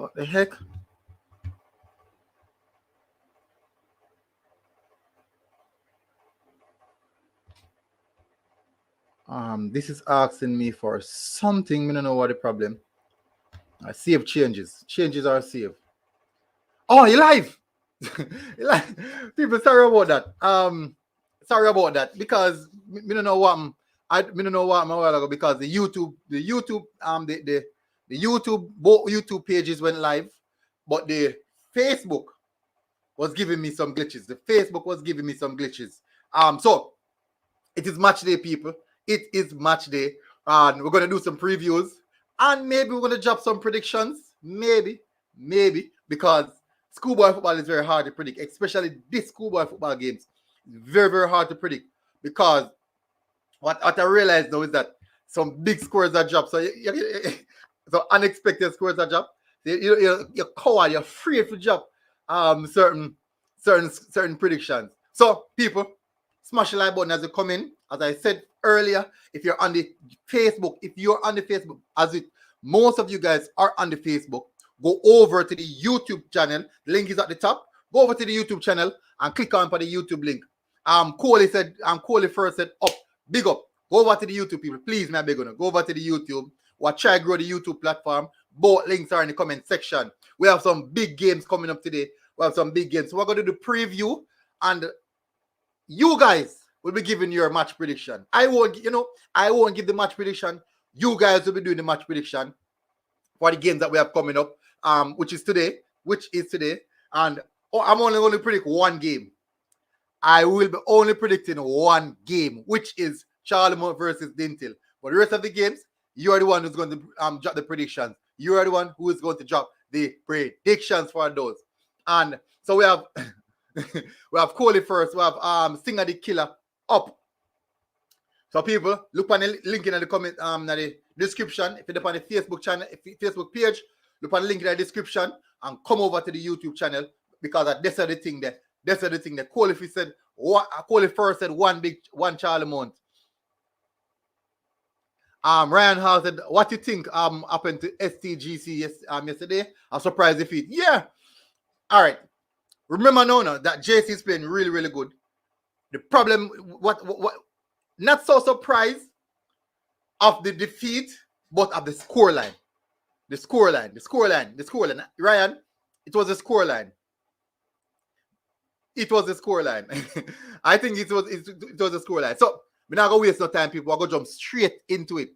What the heck? This is asking me for something. I don't know what the problem. I save changes. Changes are saved. Oh, you live? People, sorry about that. Sorry about that because me don't know what I don't know what I'm a while ago because the YouTube, the YouTube, both YouTube pages went live, but the Facebook was giving me some glitches. The Facebook was giving me some glitches. So it is match day, people. It is match day, and we're gonna do some previews, and maybe we're gonna drop some predictions. Maybe because schoolboy football is very hard to predict, especially this schoolboy football games. Very, very hard to predict because what I realize now is that some big scores are dropped. So so unexpected scores are dropped. You're coward, you're afraid to drop certain predictions. So people, smash the like button as you come in. As I said earlier, if you're on the Facebook, as it most of you guys are on the Facebook, go over to the YouTube channel. The link is at the top. Go over to the YouTube channel and click on for the YouTube link. Coley first said up, big up. Go over to the YouTube, people. Please, my big one. Go over to the YouTube. We'll try to grow the YouTube platform. Both links are in the comment section. We have some big games coming up today. We have some big games. So we're going to do the preview, and you guys will be giving your match prediction. I won't give the match prediction. You guys will be doing the match prediction for the games that we have coming up, which is today. And I'm only going to predict one game. I will be only predicting one game, which is Charlemont versus Dinthill. But the rest of the games, you are the one who's going to drop the predictions. You are the one who is going to drop the predictions for those. And so we have we have Coley first. We have Singer the Killer up. So people, look on the link in the comment in the description. If you're on the Facebook channel, Facebook page, look on the link in the description and come over to the YouTube channel because that's the thing there. That's the thing that Coley first said one Charlemont. Ryan Hall said, what do you think happened to STGC yesterday? A surprise defeat. Yeah. All right. Remember now that JC is playing really, really good. The problem, what not so surprised of the defeat, but of the scoreline. The scoreline. Ryan, it was a scoreline. It was a scoreline. I think it was a scoreline. So we're not going to waste no time, people. We're going to jump straight into it.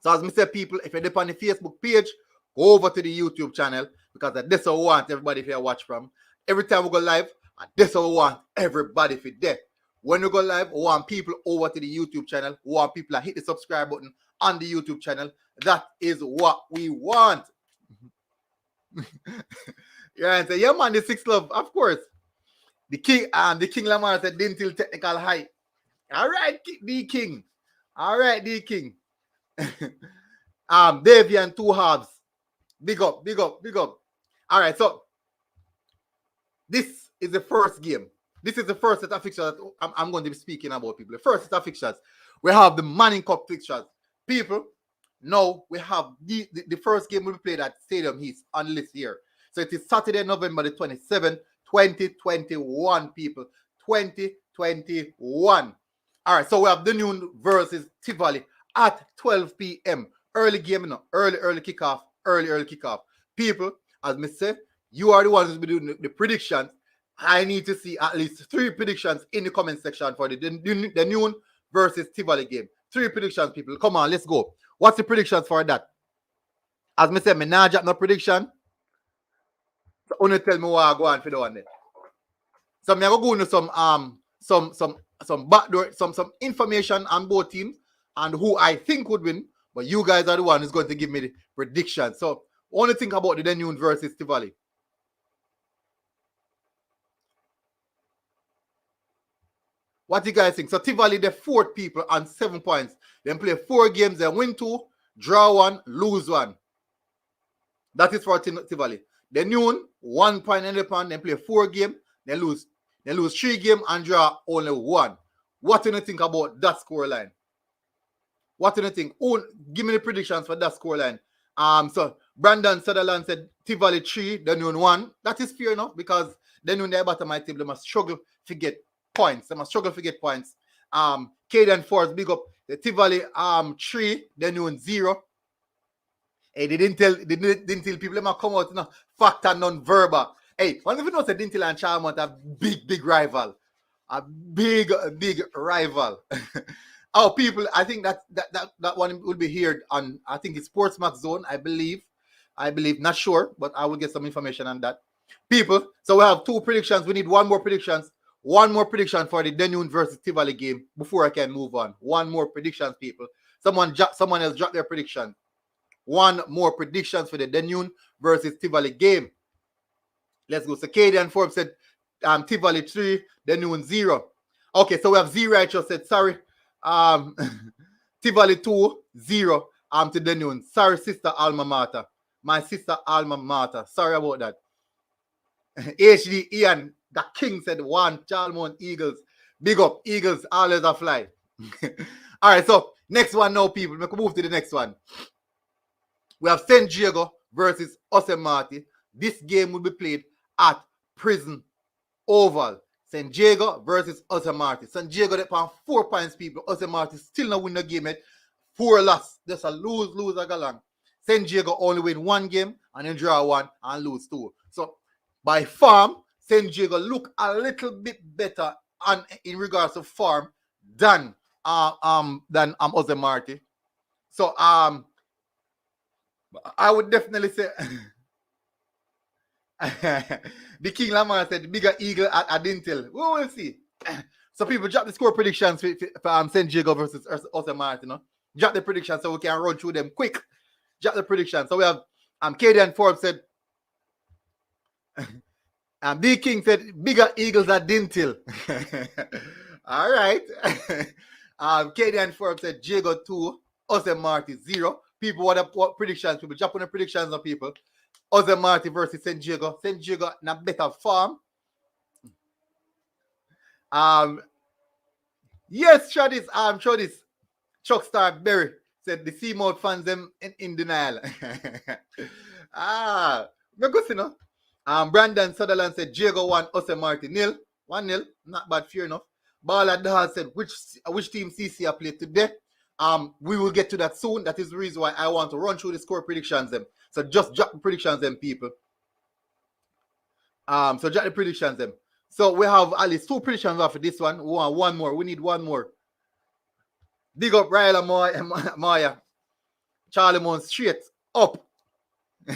So as I said, people, if you're on the Facebook page, go over to the YouTube channel because that's what we want everybody to watch from. Every time we go live, that's what we want everybody to there. When we go live, we want people over to the YouTube channel. We want people to hit the subscribe button on the YouTube channel. That is what we want. Yeah, so yeah, man, the 6 love, of course. The King Lamar said Dinthill technical height. All right, D King. Davian 2 halves. Big up. All right, so this is the first game. This is the first set of fixtures that I'm going to be speaking about, people. The first set of fixtures. We have the Manning Cup fixtures. People, now we have the first game will be played at Stadium East on the list here. So it is Saturday, November the 27th, 2021, people. 2021. All right, so we have the Noon versus Tivoli at 12 p.m. Early game, early kickoff. People, as I said, you are the ones who's been doing the predictions. I need to see at least 3 predictions in the comment section for the Noon versus Tivoli game. 3 predictions, people. Come on, let's go. What's the predictions for that? As I said, I not drop no prediction. So only tell me what I go on for the one there. So I'm going to go into some backdoor, some information on both teams and who I think would win. But you guys are the one who's going to give me the prediction. So only think about the Noon versus Tivoli. What do you guys think? So Tivoli, the 4th people on 7 points. They play 4 games, they win 2, draw 1, lose 1. That is for Tivoli. The Noon, 1 point in the pan, they play 4 games, they lose 3 games and draw only 1. What do you think about that scoreline? What do you think? Oh, give me the predictions for that scoreline. So Brandon Sutherland said Tivoli 3, Danune 1. That is fair enough because Danune they're bottom of my table, they must struggle to get points. They must struggle to get points. Caden Force, big up. The Tivoli 3, Danune 0. Hey, they didn't tell people they must come out, factor non-verbal. Hey, one of you know that Dinthill and Charlemont are big rival. A big rival. Oh, people, I think that one will be heard on, I think it's Sportsmax Zone, I believe, not sure, but I will get some information on that. People, so we have 2 predictions. We need one more prediction for the Danune versus Tivoli game before I can move on. One more predictions, people. Someone else dropped their prediction. One more predictions for the Danune versus Tivoli game. Let's go. So Cadian Forbes said Tivoli 3, Danune 0. Okay, so we have Z Righteous said sorry. Tivoli 2, 0 to Danune. Sorry, sister alma mater. My sister alma mater. Sorry about that. HD Ian, the king said 1, Charlemont Eagles. Big up, Eagles, always a fly. All right, so next one now, people. We can move to the next one. We have St. Diego versus Osemati. This game will be played at Prison Oval. St. Diego versus Osemati. St. Diego they on 4 points, people. Osemati still not win the game yet. 4 loss. Just a lose a galang. St. Diego only win 1 game and then draw 1 and lose 2. So by form, St. Diego look a little bit better in regards to form than Osemati. So I would definitely say the King Lamar said bigger eagle at Dinthill. We will see. So people drop the score predictions for St. Diego versus Osemati, Drop the predictions so we can run through them quick. Drop the predictions. So we have Cadian Forbes said B King said bigger eagles at Dinthill. All right. Cadian Forbes said Diego 2, Osemati 0. People, what predictions? People drop on the predictions of people. Osemati versus St. Diego. St. Diego in a better form. Yes, Chodis. Chuck Star Berry said the Seamount fans them in denial. Brandon Sutherland said Diego 1, Osemati 0. 1-0. Not bad, fair enough. Ballard Dahal said which team CC played today. We will get to that soon. That is the reason why I want to run through the score predictions them. So just drop the predictions them, people. So drop the predictions them. So we have at least 2 predictions for this one. We want 1 more. We need 1 more. Big up Ryla Maya. Charlemont straight up. Up.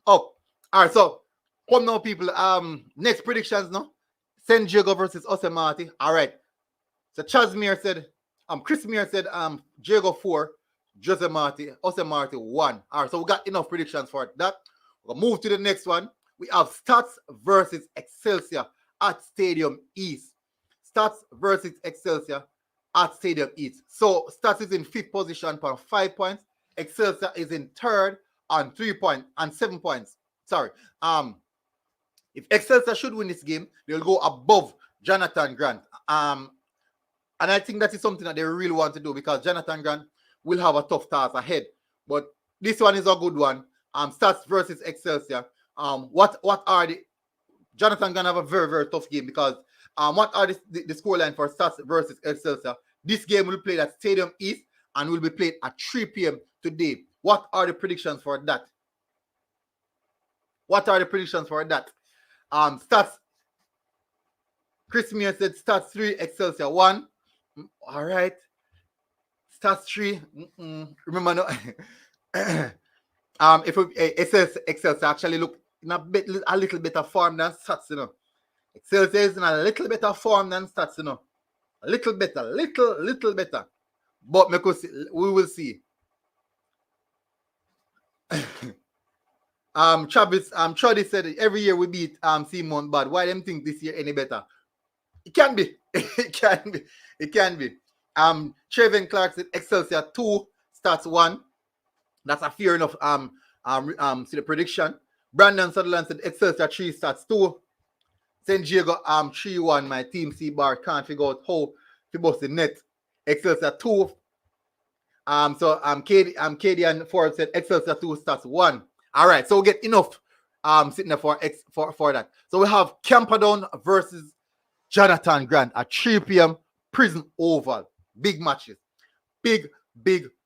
All right, so come now, people. Next predictions now. St. Diego versus Osemati. All right. So Chasmere said, Chris Meir said Diego 4, Osemati 1. All right, so we got enough predictions for that. We'll move to the next one. We have Stats versus Excelsior at Stadium East. Stats versus Excelsior at Stadium East. So Stats is in 5th position for 5 points. Excelsior is in 3rd on 3 points and 7 points. Sorry. If Excelsior should win this game, they'll go above Jonathan Grant. And I think that is something that they really want to do because Jonathan Grant will have a tough task ahead. But this one is a good one. Stats versus Excelsior. What are the Jonathan Grant have a very tough game because what are the scoreline for Stats versus Excelsior? This game will be played at Stadium East and will be played at 3 p.m. today. What are the predictions for that? Stats. Chris Meir said Stats 3, Excelsior 1. All right. Stats 3. Remember, no. If it says Excelsior actually look in a little better form than Stats, Excelsior is in a little better form than Stats, A little better. But because we will see. Chuddy said every year we beat Seamount bad. Why them think this year any better? It can be. It can be. Trevin Clark said Excelsior 2, Stats 1. That's a fair enough see the prediction. Brandon Sutherland said Excelsior 3, Stats 2. St. Diego 3-1. My team C bar can't figure out how to bust the net. Excelsior 2. So Cadian Forbes said Excelsior 2, Stats 1. All right, so we get enough sitting there for that. So we have Camperdown versus Jonathan Grant at 3 p.m. Prison Oval. Big matches. Big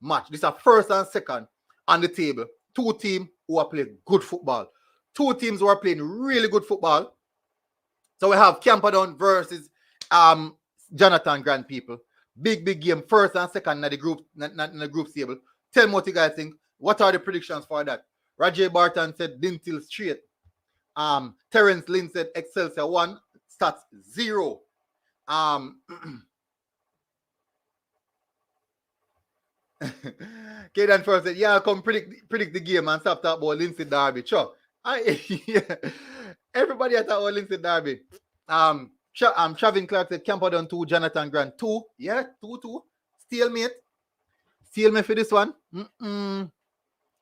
match. This is first and second on the table. Two teams who are playing good football. Two teams who are playing really good football. So we have Camperdown versus Jonathan Grant people. Big game. First and second in the group table. Tell me what you guys think. What are the predictions for that? Rajay Barton said Dinthill straight. Terence Lynn said Excelsior 1, Stats 0. Kaden first said, yeah, come predict the game and stop talking about Lindsay Derby. Sure. Yeah. Everybody at our Lindsay Derby. Travin Clark said Camperdown 2, Jonathan Grant 2. Yeah, 2-2. Stalemate for this one.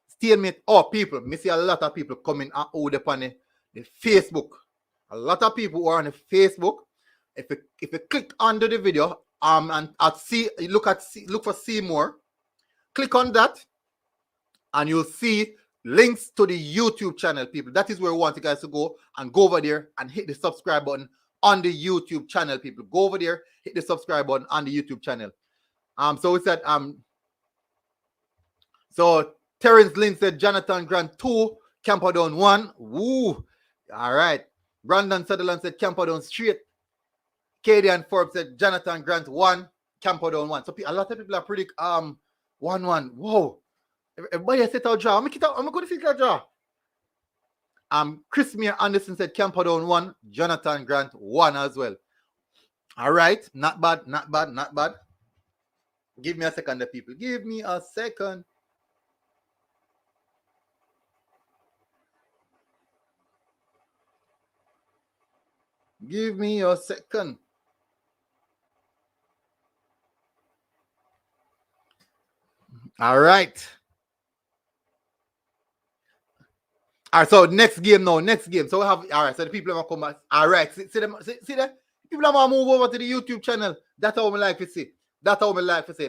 Stalemate. Oh, people. Me see a lot of people coming out upon the Facebook. A lot of people who are on the Facebook. If you click under the video, and look for see more. Click on that, and you'll see links to the YouTube channel, people. That is where we want you guys to go over there and hit the subscribe button on the YouTube channel, people. Go over there, hit the subscribe button on the YouTube channel. So we said so Terence Lynn said Jonathan Grant 2, Camperdown 1. Woo! All right. Brandon Sutherland said Camperdown straight. Kadian Forbes said Jonathan Grant 1, Camperdown 1. So a lot of people are predict 1-1. Whoa. Everybody has set out draw. I'm going to figure out draw. Chris Meir Anderson said Camperdown 1, Jonathan Grant 1 as well. All right. Not bad. Give me a second, people. Give me a second. Give me a second. All right. All right, so next game. So we have, all right, so the people have come back. All right, see that? People have moved over to the YouTube channel. That's how I like to see.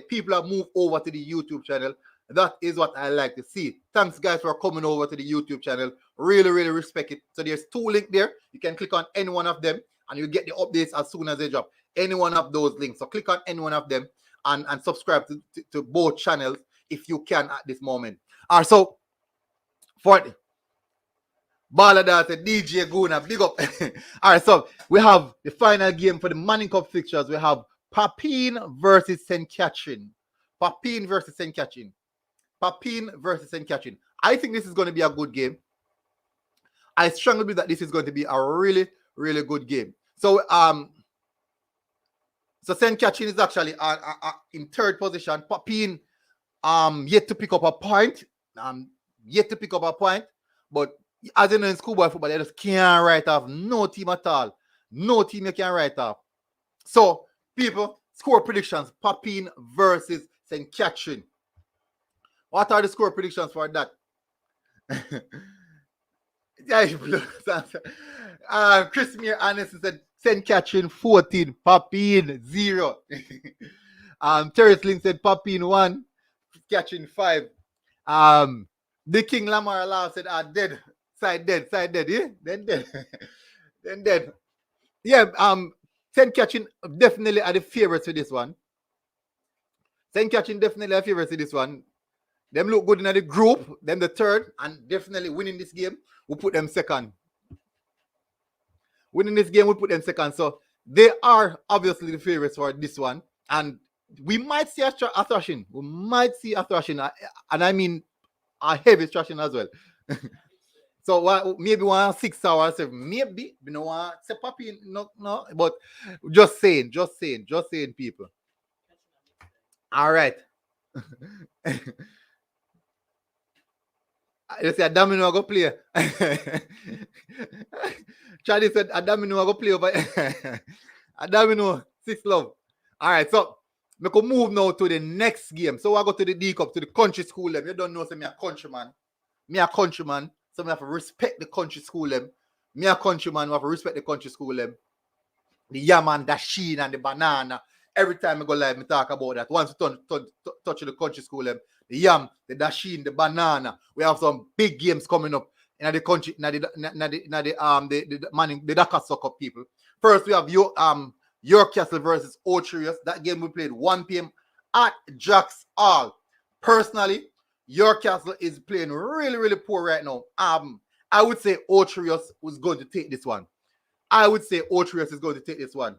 People have moved over to the YouTube channel. That is what I like to see. Thanks, guys, for coming over to the YouTube channel. Really respect it. So there's 2 links there. You can click on any one of them, and you get the updates as soon as they drop. Any one of those links. So click on any one of them and subscribe to both channels if you can at this moment. All right, so for the Balladar said DJ Guna, big up. All right, so we have the final game for the Manning Cup fixtures. We have Papine versus St. Catherine. Papine versus St. Catherine. I think this is going to be a good game. I strongly believe that this is going to be a really good game. So so St. Catherine is actually in third position. Papine yet to pick up a point. But as you know, in schoolboy football, they just can't write off no team at all. No team you can write off. So, people, score predictions. Papine versus St. Catherine. What are the score predictions for that? Chris Meir Anderson said St. Catherine 14, Papine 0. Terence Lynn said Papine 1, Catherine 5. The King Lamar Law said dead. Side dead, yeah? Then dead. Yeah, St. Catherine definitely are the favorites for this one. St. Catherine definitely are favorites for this one. Them look good in the group, them the third, and definitely winning this game, we'll put them second. So they are obviously the favorites for this one. And we might see a thrashing. And I mean a heavy thrashing as well. So maybe 1 6 hours, maybe you know what say Papi, no, but just saying, people. All right. You say Adamino go play. Charlie said Adamino go play over. Adamino 6 love. All right, so we can move now to the next game. So I go to the D Cup, to the country school them. You don't know, say me a countryman. So we have to respect the country school them. Me a countryman, we have to respect the country school them. The yam and the sheen and the banana. Every time I go live, I talk about that. Once you touch the country school them, the yam, the dasheen, the banana. We have some big games coming up in the country, the Dakar soccer people. First, we have York Castle versus Ocherius. That game we played 1 p.m. at Jack's Hall. Personally, York Castle is playing really, really poor right now. I would say Ocherius was going to take this one. I would say Ocherius is going to take this one.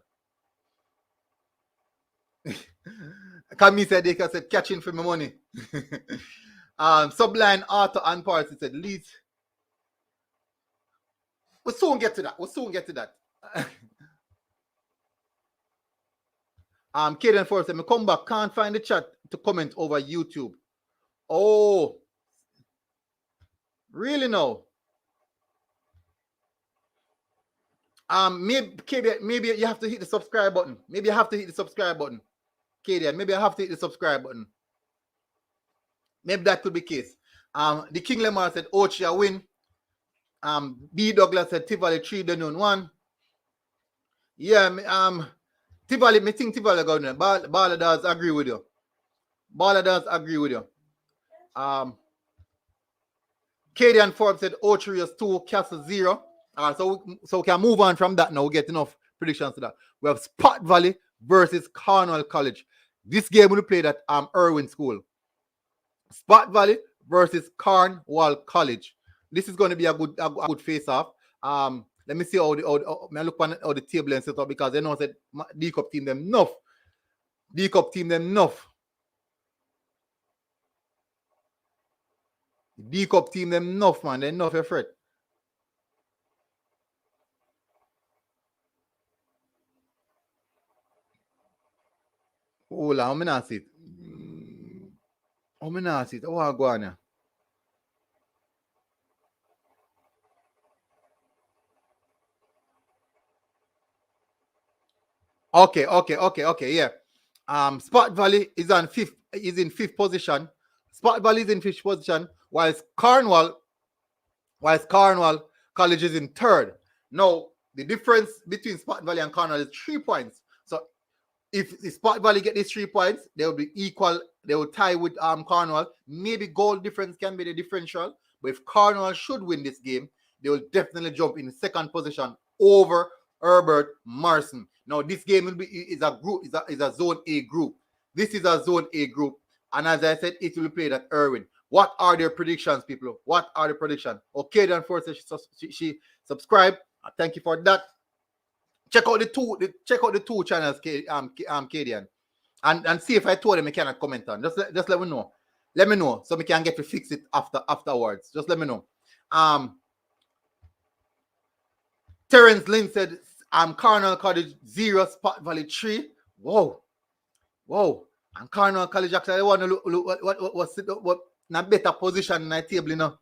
Camille said they can say catching for my money. Sublime Arthur and Paris said Leeds. We'll soon get to that. Kaden Forrest said, me come back, can't find the chat to comment over YouTube. Oh, really no? Maybe you have to hit the subscribe button. Maybe I have to hit the subscribe button. Kaden, maybe I have to hit the subscribe button. Maybe that could be the case. The King Lemar said Ochia win. B Douglas said Tivoli 3 Danone 1. Yeah, Tivoli, me think Tivoli going there. Bala does agree with you. Kadian Forbes said Ocherius 2, Castle 0. So we can move on from that now. We get enough predictions to that. We have Spot Valley versus Cornwall College. This game will be played at Irwin School. Spot Valley versus Cornwall College. This is going to be a good face-off. Let me see how I look on how the table and set up, because they know that D-Cup team them enough. D-Cup team them enough. D-Cup team them enough, man. They're enough afraid. Hold on, how many not see it? How many not see it? Oh, I go on here. Okay, yeah. Spot Valley is in fifth position. Spot Valley is in fifth position, whilst Cornwall College is in third. Now, the difference between Spot Valley and Cornwall is 3 points. So if the Spot Valley get these 3 points, they will be equal. They will tie with Cornwall. Maybe goal difference can be the differential. But if Cornwall should win this game, they will definitely jump in second position over Herbert Morrison. Now, this game is a Zone A group. This is a Zone A group. And as I said, it will be played at Irwin. What are their predictions, people? What are the predictions? Okay, then first she subscribe. Thank you for that. Check out the two channels, Kadian. And see if I told them I cannot comment on. Just let me know. Let me know so we can get to fix it afterwards. Just let me know. Terence Lynn said Cornwall College 0, Spot Valley 3. Whoa. And Cornwall College actually want to look what not better position in that table, you know.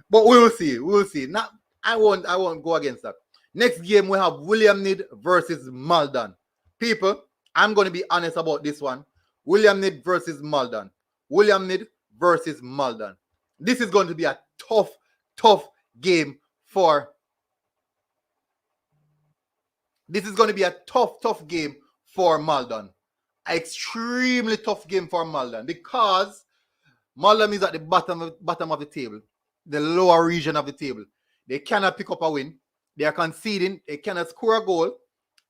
But we will see. Now I won't go against that. Next game we have William Nid versus Malden. People, I'm going to be honest about this one. William Nid versus Malden. This is going to be a tough game for. This is going to be a tough game for Malden. Extremely tough game for Malden, because Malden is at the bottom of the table, the lower region of the table. They cannot pick up a win. They are conceding. They cannot score a goal,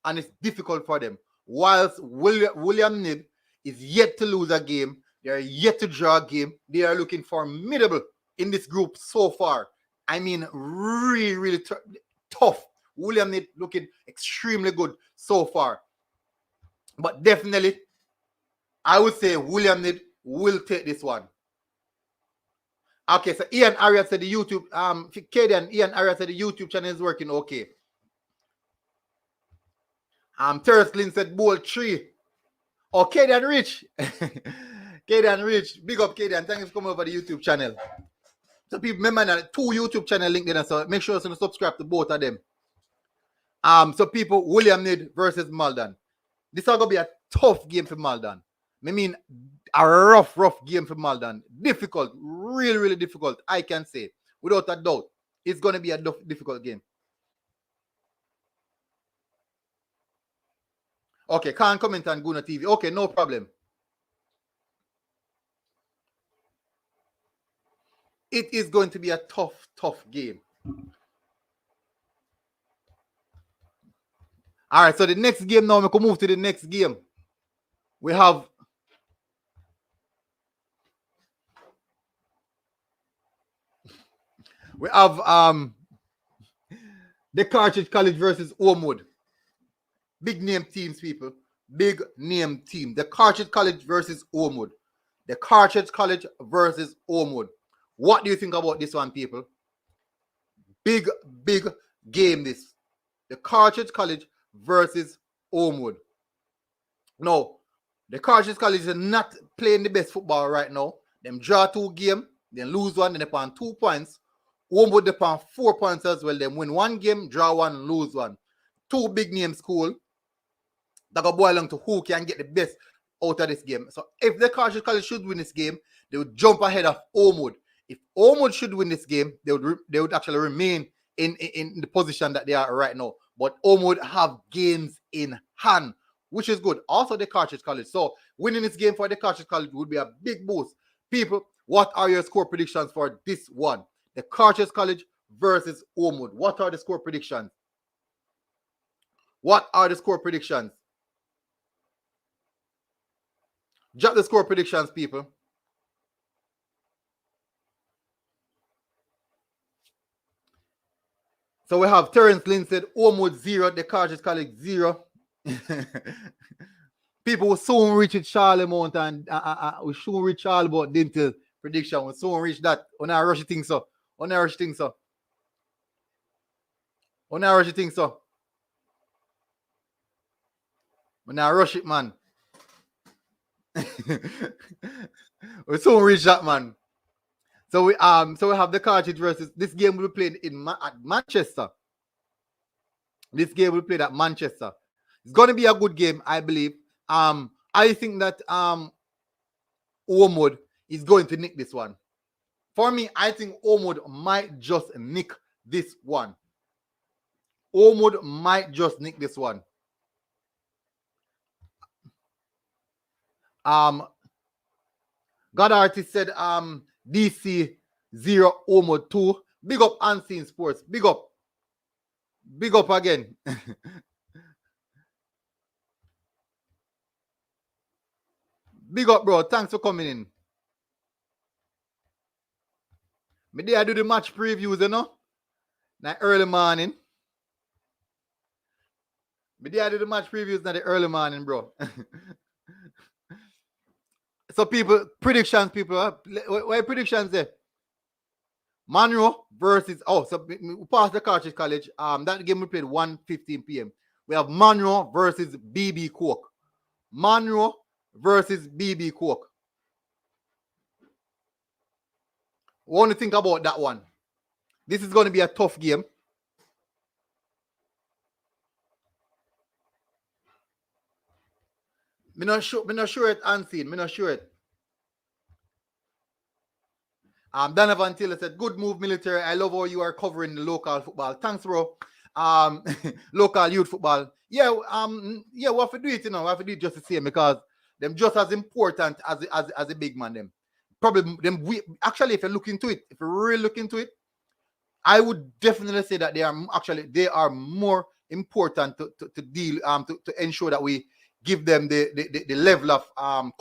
and it's difficult for them. Whilst William Nib is yet to lose a game, they are yet to draw a game. They are looking formidable in this group so far. I mean, really tough. William Nib looking extremely good so far. But definitely, I would say William Nib will take this one. Okay, so Ian Arias said the YouTube, Ian Arias said the YouTube channel is working okay. Terence Lynn said Bowl 3. Oh, Kadian Rich. Kadian Rich. Big up Kadian. Thanks for coming over the YouTube channel. So people remember that 2 YouTube channel linked there, so make sure to subscribe to both of them. So people, William Nid versus Malden. This is going to be a tough game for Malden. I mean, a rough game for Malden. Difficult, really difficult, I can say. Without a doubt. It's going to be a difficult game. Okay, can't comment on Guna TV. Okay, no problem. It is going to be a tough game. All right, so the next game now, we can move to the next game. We have the Cartridge College versus Ormwood. Big name teams, people. Big name team. The Cartridge College versus Ormwood. The Cartridge College versus Ormwood. What do you think about this one, people? Big game this. The Cartridge College versus Ormwood. No, the Cartridge College is not playing the best football right now. Them draw 2 games, then lose 1, then they upon 2 points. Ormwood they upon 4 points as well. Them win 1 game, draw 1, lose 1. 2 big name school that go boil along to who can get the best out of this game. So if the Cartridge College should win this game, they would jump ahead of Ormwood. If Ormwood should win this game, they would actually remain in the position that they are right now. But Ormwood have games in hand, which is good. Also the Cartridge College. So winning this game for the Cartridge College would be a big boost. People, what are your score predictions for this one? The Cartridge College versus Ormwood. What are the score predictions? What are the score predictions? Drop the score predictions, people. So we have Terrence Lynn said Ormwood 0, the Cartridge College 0. People will soon reach it Charlemont and we soon reach Charlemont Dinthill prediction. We'll soon reach that. On our rush thing so. On our rush thing so. On our rush thing so. On our rush it, man. We soon reach that, man. So we have the Cartridge versus this game will be played at Manchester. This game will be played at Manchester. It's gonna be a good game, I believe. I think that Ormwood is going to nick this one. For me, I think Ormwood might just nick this one. Ormwood might just nick this one. God Artist said DC 0 Ormwood 2. Big up Unseen Sports. Big up. Big up again. Big up, bro. Thanks for coming in. Me there I do the match previews, you know? Like early morning. Me there I do the match previews in the early morning, bro. So people, predictions, people. What predictions there? Monroe versus, so we passed the Cartridge College. That game we played 1:15 p.m. We have Monroe versus BB Coke. Monroe versus BB Coke. What do you think about that one? This is going to be a tough game. Me not sure it unseen. Me not sure it. Donovan Taylor said, good move, military. I love how you are covering the local football. Thanks, bro. Local youth football. Yeah, we have to do it, you know. We have to do it just the same because them just as important as a big man, them. Probably them actually, if you look into it, if you really look into it, I would definitely say that they are more important to deal to ensure that we give them the level of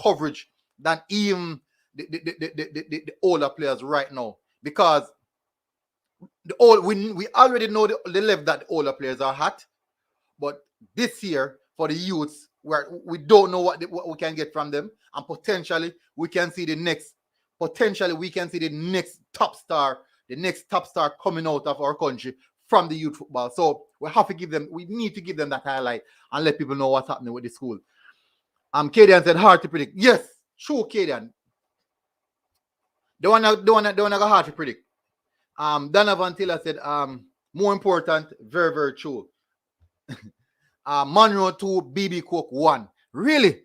coverage than even the older players right now, because we already know the level that the older players are at, but this year for the youths, where we don't know what we can get from them, and potentially we can see the next top star, coming out of our country from the youth football. So we need to give them that highlight and let people know what's happening with the school. Kadian said hard to predict. Yes, true, Kadian. The one that hard to predict. Donovan Taylor said more important, very, very true. Monroe 2, BB Coke 1. Really?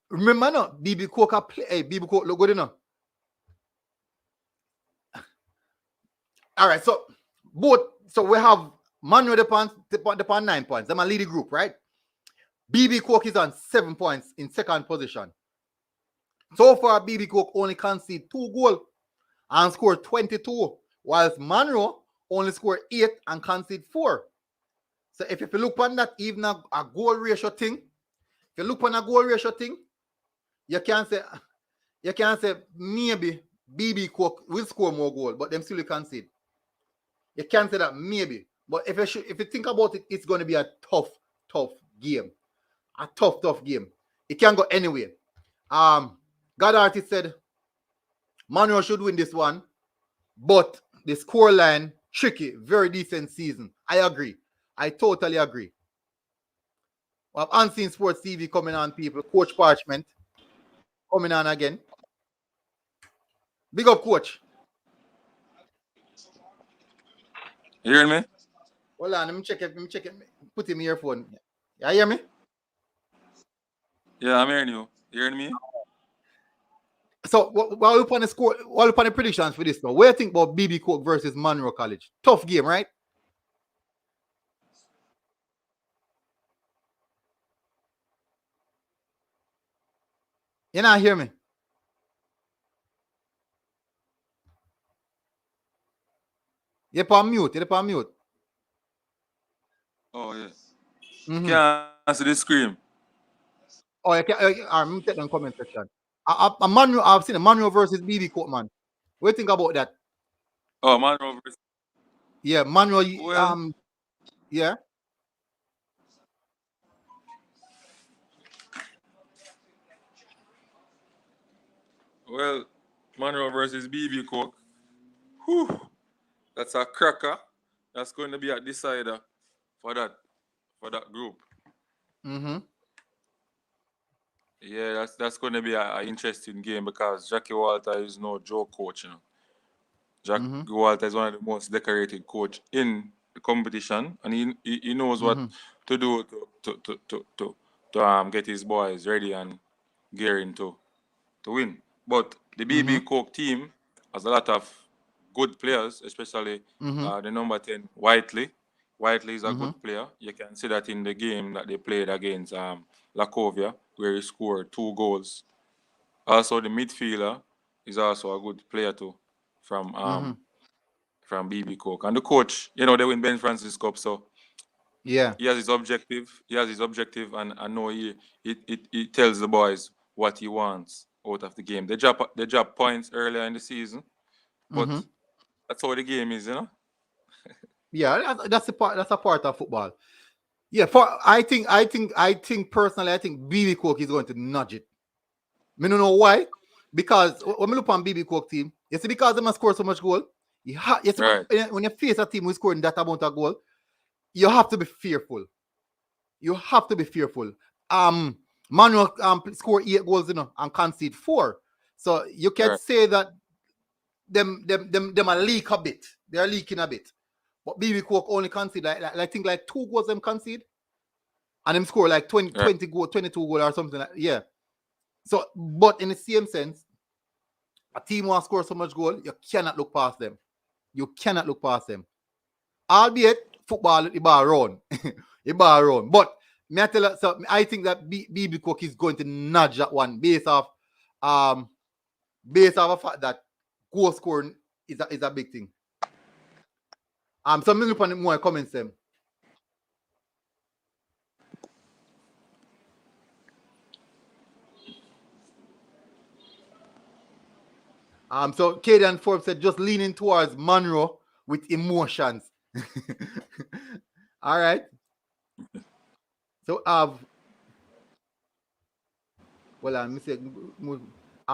Remember no? BB Coke BB Coke look good enough. All right, so we have Monroe upon 9 points. Them a lead the group, right? BB Coke is on 7 points in second position. So far, BB Coke only conceded 2 goals. and scored 22, whilst Monroe only scored 8 and conceded 4. So if you look on that, even a goal ratio thing, if you look on a goal ratio thing, you can say maybe BB Cook will score more goals, but them still concede. You can say that maybe. But if you think about it, it's going to be a tough game. A tough game. It can go anywhere. God Artist said Manuel should win this one, but the scoreline tricky, very decent season. I agree. I totally agree. We have Unseen Sports TV coming on, people. Coach Parchment coming on again. Big up, Coach. You hearing me? Hold on, let me check it. Put him earphone. You hear me? Yeah, I'm hearing you. You hearing me? So while we on the score, while we on the predictions for this now, what do you think about BB Cook versus Monroe College? Tough game, right? You not hear me? You're on mute. Oh, yes. Mm-hmm. Can't answer the scream. Oh, you can't. Let me take down comment section. Monroe, I've seen a Monroe versus BB Cook, man. What do you think about that? Oh, Monroe versus. Yeah, Monroe. Well, Yeah. Well, Monroe versus BB Cook. Whew, that's a cracker. That's going to be a decider for that group. Mm-hmm. Yeah, that's going to be an interesting game because Jackie Walter is no joke coach. You know, Jackie Walter is one of the most decorated coach in the competition, and he knows what to do to get his boys ready and gearing to win. But the BB Coke team has a lot of good players, especially the number 10, Whiteley. Whiteley is a good player. You can see that in the game that they played against Lacovia, where he scored 2 goals. Also, the midfielder is also a good player too from BB Coke. And the coach, they win Ben Francis Cup, so Yeah. he has his objective. And I know he tells the boys what he wants out of the game. They drop points earlier in the season, but that's how the game is, Yeah, that's a part of football. Yeah, I think personally, I think BB Cook is going to nudge it. I don't know why. Because when we look on BB Cook team, you see, because they must score so much goal, Right. When you face a team who's scoring that amount of goal, you have to be fearful. Manuel score 8 goals, and concede 4. So you can say that them are leak a bit. They are leaking a bit. But BB Cook only concede I think 2 goals them concede. And them score 20 goal, 22 goal or something yeah. So, but in the same sense, a team wants to score so much goal, you cannot look past them. Albeit football, the bar run. But I think that BB Cook is going to nudge that one based off the fact that goal scoring is a big thing. So I'm looking at more comments them. So Kaden Forbes said just leaning towards Monroe with emotions. All right. So let me say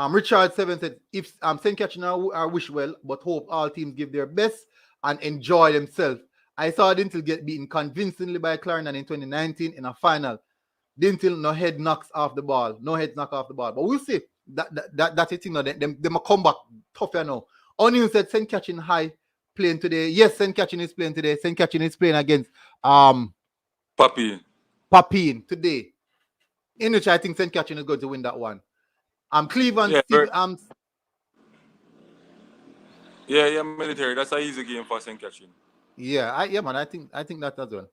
Richard 7 said if St. Catherine are wish well, but hope all teams give their best and enjoy themselves. I saw Dinthill get beaten convincingly by Clarendon in 2019 in a final. Dinthill no head knocks off the ball. But we'll see. That's the thing. They might come back tougher now. Onion said St. Catherine High playing today. Yes, St. Catherine is playing today. St. Catherine is playing against Papine today. In which I think St. Catherine is going to win that one. Cleveland, yeah, military. That's an easy game for St. Catherine. Yeah, man. I think that as well.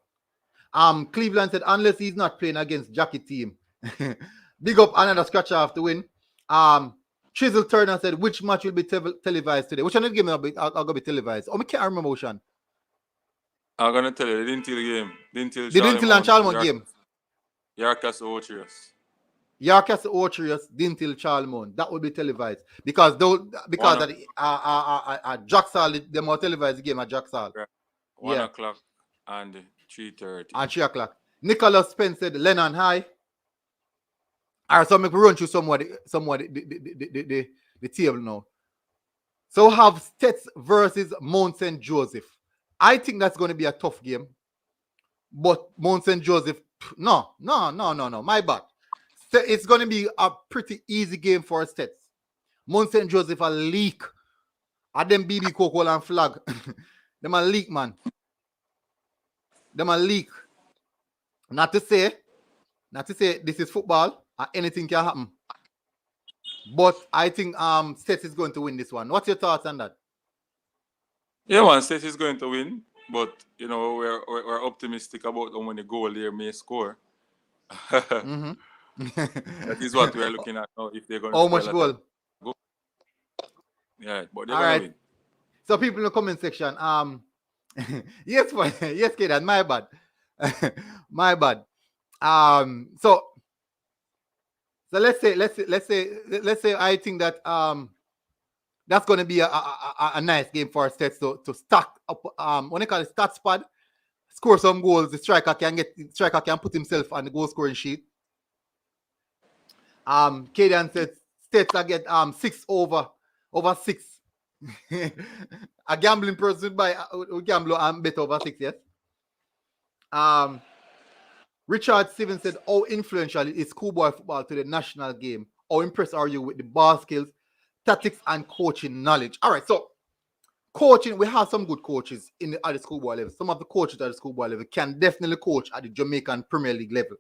Cleveland said unless he's not playing against Jackie team. Big up another scratcher off the win. Chisel Turner said, which match will be televised today? Which one of the game are going to be televised? Oh, I can't remember which one. I'm going to tell you, the Dinthill game. Dinthill, The Dinthill and Charlemont game. Yarkas Otrius. Yarkas Otrius, Dinthill, Charlemont. That will be televised. Because Jacksal, they more televised the game at Jacksal. 1 o'clock and 3:30. And 3 o'clock. Nicholas Spence said Lennon High. Alright, so I'm going to run through somewhat the table now. So we have Stets versus Mount St. Joseph. I think that's going to be a tough game. But Mount St. Joseph, no. My bad. It's going to be a pretty easy game for Stets. Mount St. Joseph a leak. At them BB Coco and flag. Them a leak, man. Them a leak. Not to say this is football and anything can happen. But I think Stets is going to win this one. What's your thoughts on that? Yeah, man, Stets is going to win, but you know we're optimistic about how many goals they may score. That is what we're looking at now. If they're going to how much goal? Yeah, but they're going to win. So people in the comment section, yes, Kedan, my bad. My bad. So let's say I think that that's going to be a nice game for our Stets to stack up. When they call it stats pad, score some goals. The striker can put himself on the goal scoring sheet. Kedan said Stets I get 6 over 6. A gambling person would gamble and bet over 6, yes. Richard Stevens said, how influential is schoolboy football to the national game? How impressed are you with the ball skills, tactics, and coaching knowledge? All right, so coaching, we have some good coaches at the schoolboy level. Some of the coaches at the schoolboy level can definitely coach at the Jamaican Premier League level.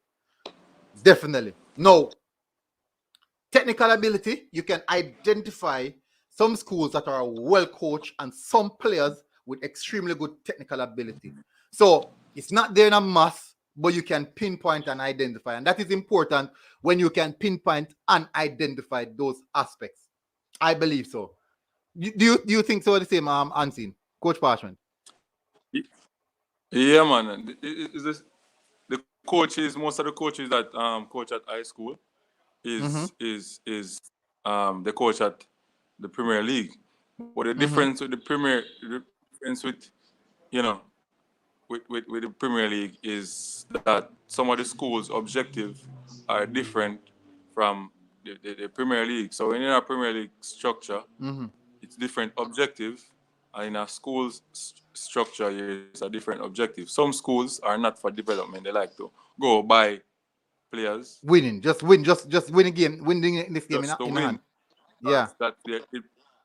Definitely. No. Technical ability, you can identify some schools that are well coached and some players with extremely good technical ability. So it's not there in a mass, but you can pinpoint and identify. And that is important when you can pinpoint and identify those aspects. I believe so. Do you think so the same, Unseen? Coach Parchment? Yeah, man. Is this the coaches, most of the coaches that coach at high school is the coach at the Premier League. But the difference with the difference with, you know, with the Premier League is that some of the schools' objectives are different from the Premier League. So in a Premier League structure, it's different objectives, and in a school's structure, it's a different objective. Some schools are not for development; they like to go buy players, winning, just win a game, winning this game just in win. hand. Yeah,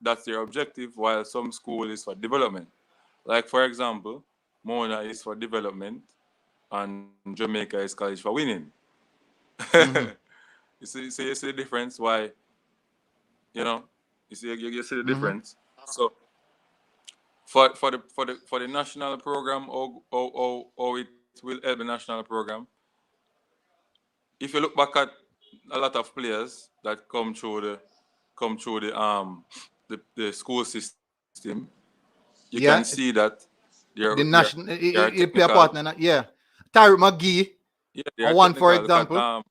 that's their objective. While some school is for development. Like for example, Mona is for development, and Jamaica is college for winning. You see the difference? Why? You see the difference. So for the national program, or it will help the national program. If you look back at a lot of players that come through the school system, you can see that the national play a partner. Yeah, Tyree McGee. Yeah, one for example. Look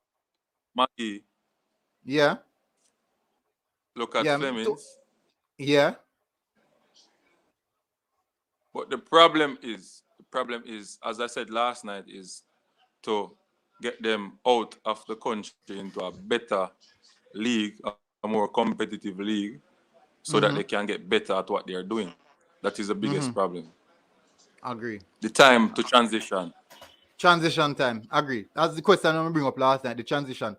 at, McGee. Yeah. Look at Flemings. Yeah. But the problem is, as I said last night, is to get them out of the country into a better league, a more competitive league, so that they can get better at what they are doing. That is the biggest problem. Agree. The time to transition. Transition time. Agree. That's the question I'm going to bring up last night, the transition.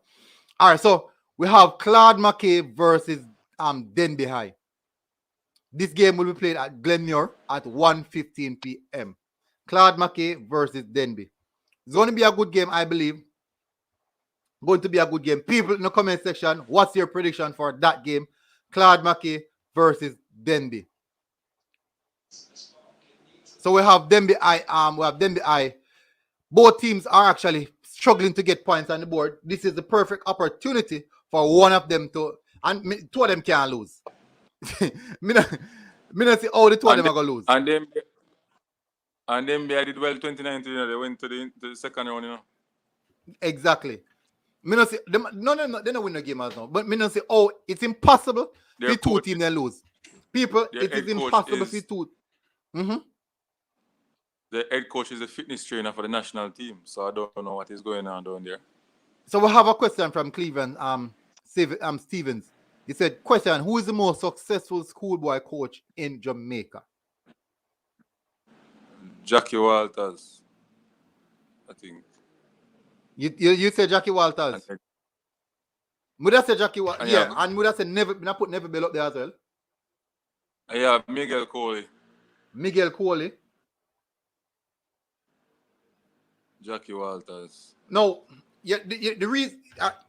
All right, so we have Claude McKay versus Denby High. This game will be played at Glenmuir at 1:15 p.m. Claude McKay versus Denby. It's going to be a good game, I believe. Going to be a good game. People in the comment section, what's your prediction for that game? Claude McKay versus Denby. So we have Denby High. Both teams are actually struggling to get points on the board. This is the perfect opportunity for one of them to And two of them can't lose. me not see how the two of them are going to lose. And then they did well 2019. They went to the second round. Exactly. Me not see them, no, they don't win the game as now. But me not say, oh, it's impossible Their for two coach- teams they lose. People, their it head is coach impossible is- for two. The head coach is a fitness trainer for the national team, so I don't know what is going on down there. So we have a question from Cleveland Stevens. He said, question, who is the most successful schoolboy coach in Jamaica? Jackie Walters, I think. You said Jackie Walters. And Muda said Jackie Walters. And Yeah, yeah. and Muda said never put Never Bell up there as well. yeah, Miguel Coley, Miguel Coley. Jackie Walters. No, yeah, the reason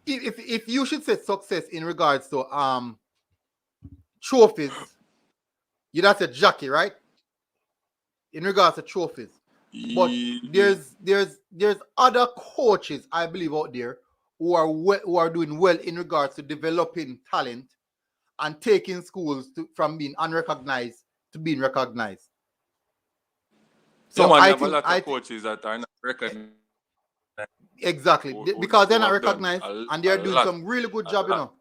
if you should say success in regards to trophies, you'd have to Jackie, right? In regards to trophies. But there's other coaches, I believe, out there who are doing well in regards to developing talent and taking schools from being unrecognized to being recognized. So I have a lot of coaches that are not recognized. Exactly, because they're not recognized and they're doing some really good job, you know.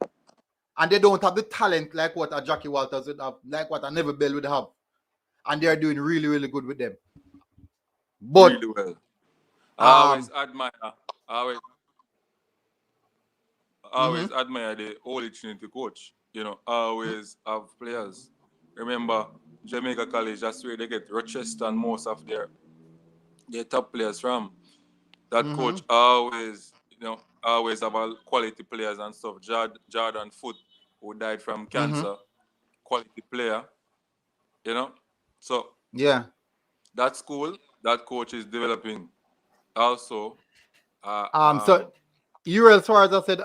And they don't have the talent like what a Jackie Walters would have, like what a Never Bell would have. And they're doing really, really good with them. But really well. I always admire. I always admire the Holy Trinity coach. You know, I always have players. Remember, Jamaica College, that's where they get Rochester and most of their top players from. That coach always have all quality players and stuff. Jordan Foote, who died from cancer, quality player. You know, so yeah, that school, that coach is developing. Also, so Uriel Suarez said,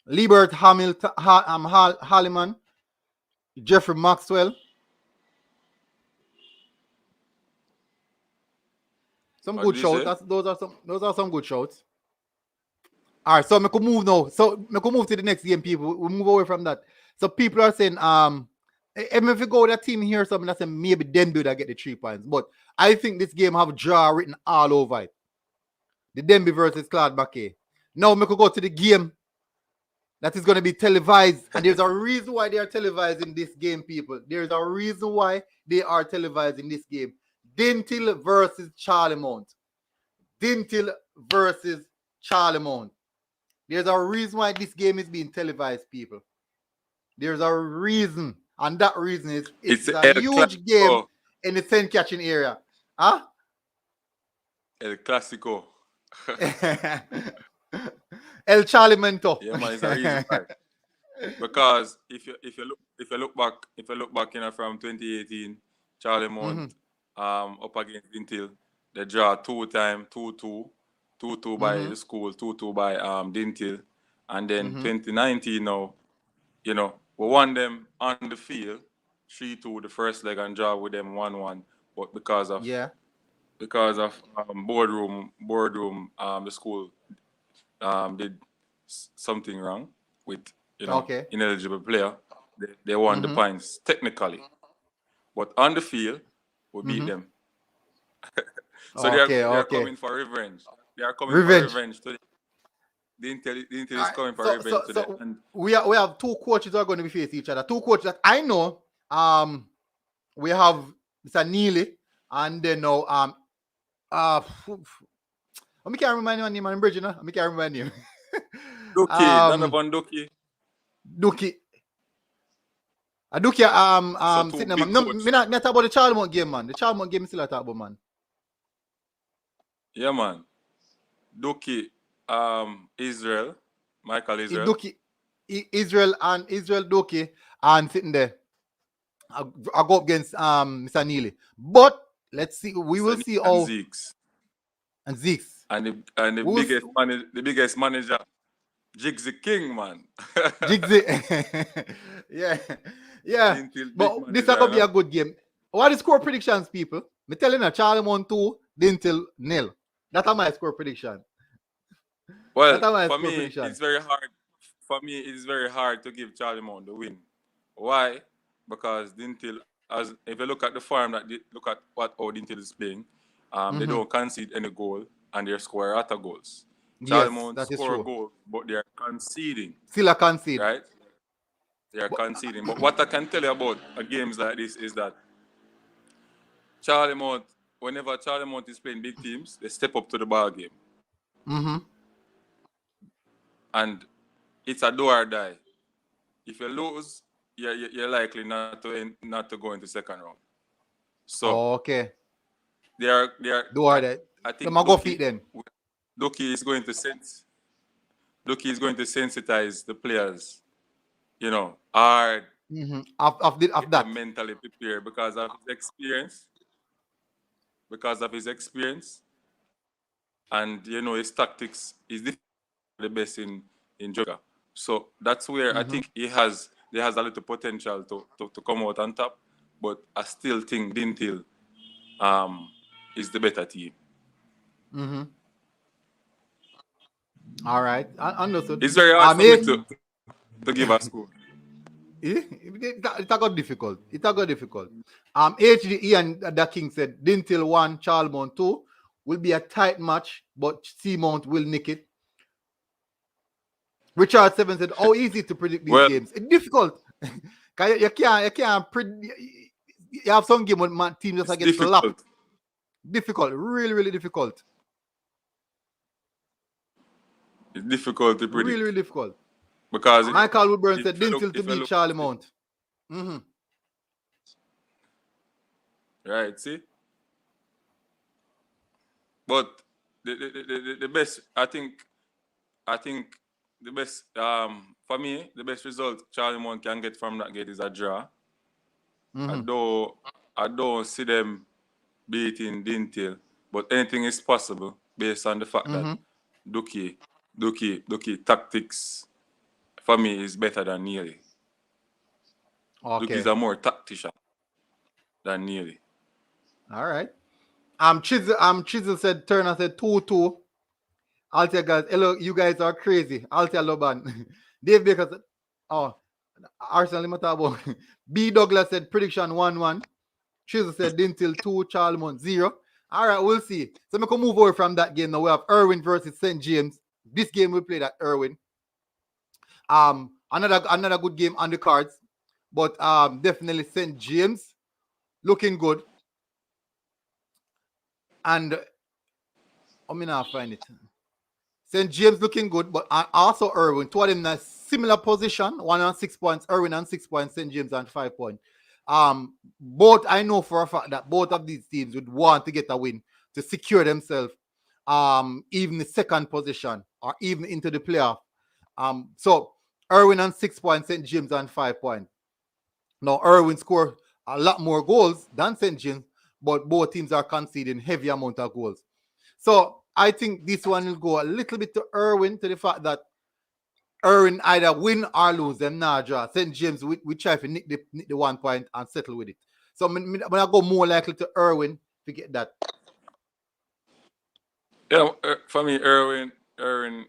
Liebert Hamilton, Halliman, Jeffrey Maxwell. Some good shouts. Those are some good shouts. All right, so we could move now. So we could move to the next game, people. We move away from that. So people are saying, even if you go that team here, something that say maybe Denby that get the 3 points. But I think this game have draw written all over it. The Denby versus Claude Mackay. Now we could go to the game that is going to be televised. And there's a reason why they are televising this game, people. There's a reason why they are televising this game. Dinthill versus Charlemont. Dinthill versus Charlemont. There's a reason why this game is being televised, people. There's a reason. And that reason is it's a huge game in the 10 catching area. Huh? El Clasico. El Charlemento. Yeah, man, it's a reason why. Because if you look back from 2018, Charlemont up against Dinthill, they draw 2-2, 2-2 by the school, 2-2 by Dinthill, and then 2019 now, you know, we won them on the field 3-2 the first leg and draw with them 1-1, but because of boardroom the school did something wrong with ineligible player. They won the points technically, but on the field we beat them. So they are coming for revenge. They are coming for revenge today. Dinthill is coming for revenge today. And we have two coaches that are going to be facing each other. Two coaches that I know. We have Mr. Neely and then now I can't remember my name, man. Bridge, you know? I can't remember my name. Donovan Duki. Duki, sitting there, man. No, me not talk about the Charlemont game, man. The Charlemont game is still a talk about, man. Yeah, man. Duki, Israel, Michael Israel. Duki, Israel Duki, and sitting there. I go up against Mr. Neely. But let's see. We will see how. And Zeeks. And the biggest manager, Jigsy King, man. Jigsy. yeah. But this is going to be a good game. What is score predictions, people? Me telling you, Charlemont 2, Dinthill 0. That's my score prediction. Well, for me, it's very hard for me, it's very hard to give Charlemont the win. Why? Because Dinthill, as if you look at the form look at how Dinthill is playing, they don't concede any goal and they score a lot of goals. Yes, Charlemont that is score a true. goal, but they are conceding, Still a concede. right? They are conceding. But what I can tell you about games like this is that Charlemont, whenever Charlemont is playing big teams, they step up to the ball game. And it's a do or die. If you lose, you're likely not to go into second round. So Okay. they are Do or die. I Them think a go feet then. Duki is going to sensitize the players, hard Of get that. them mentally prepared because of his experience. And his tactics is the best in Jamaica. So that's where I think there has a little potential to come out on top. But I still think Dinthill is the better team. All right. Understood. It's very hard for me to give a score. It got difficult. HDE and the King said Dinthill 1, Charlemont 2 will be a tight match, but Seamount will nick it. Richard 7 said, how easy to predict these games? It's difficult. you can't predict. You have some game when team just get slapped. Difficult. Really, really difficult. It's difficult to predict. Really, really difficult. Because Michael Woodburn said Dinthill to beat Charlemont. Right, see? But the best, I think the best, for me, the best result Charlemont can get from that game is a draw. I don't see them beating Dinthill, but anything is possible based on the fact that Duki tactics for me is better than Neely. Okay. Duki is a more tactician than Neely. All right. Chisel said Turner said 2-2. I'll tell you guys, hello, you guys are crazy. I'll tell Loban. Dave Baker said, Arsenal Limatabo. B. Douglas said prediction 1-1. Chisel said Dinthill 2, Charlemont 0. All right, we'll see. So we can move away from that game now. We have Irwin versus St. James. This game we played at Irwin. Another good game on the cards. But definitely St. James looking good. And I mean, I'll find it. St. James looking good, but also Irwin. Two of them in a similar position. One on 6 points, Irwin on 6 points, St. James on 5 points. Both I know for a fact that both of these teams would want to get a win to secure themselves even the second position or even into the playoff. So Irwin on 6 points, St. James on 5 points. Now Irwin scored a lot more goals than St. James, but both teams are conceding heavy amount of goals. So I think this one will go a little bit to Irwin, to the fact that Irwin either win or lose, them not draw. St. James, we try to nick the 1 point and settle with it. So when I go more likely to Irwin to get that. Yeah, for me, Irwin,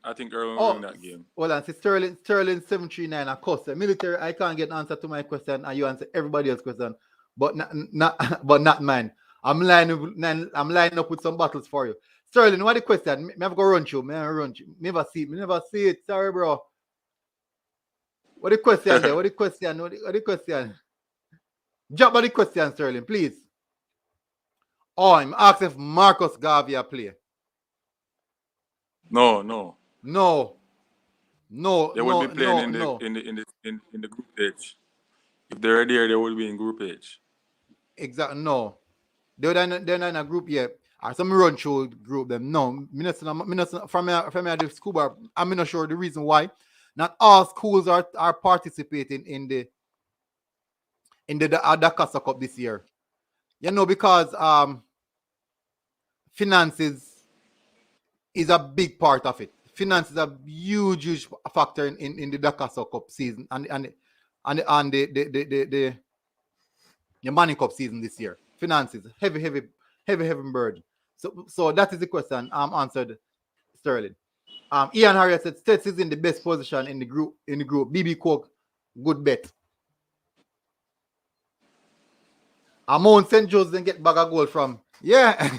I think Irwin will win that game. Well, and Sterling 739, of course. Military, I can't get an answer to my question, and you answer everybody else's question, but not mine. I'm lining up with some battles for you. Sterling, what the question? Me have to go run through. Me never see it. Sorry, bro. What the question there? What the question? Drop by the question, Sterling, please. I'm asking if Marcus Garvey play. No. They will be playing in the group H. If they're there, they will be in group H. Exactly. No. They're not in a group yet. Or some run through group them. No. From the Schoolboy, I'm not sure the reason why. Not all schools are participating in the Dakasa Cup this year. Because finances is a big part of it. Finance is a huge factor in the Dakasa Cup season and the Money Cup season this year. Finances, heavy burden. So that is the question answered, Sterling. Ian Harriet said Stets is in the best position in the group. BB Cook, good bet. Mount St. Joe's then get bag of goal from. Yeah.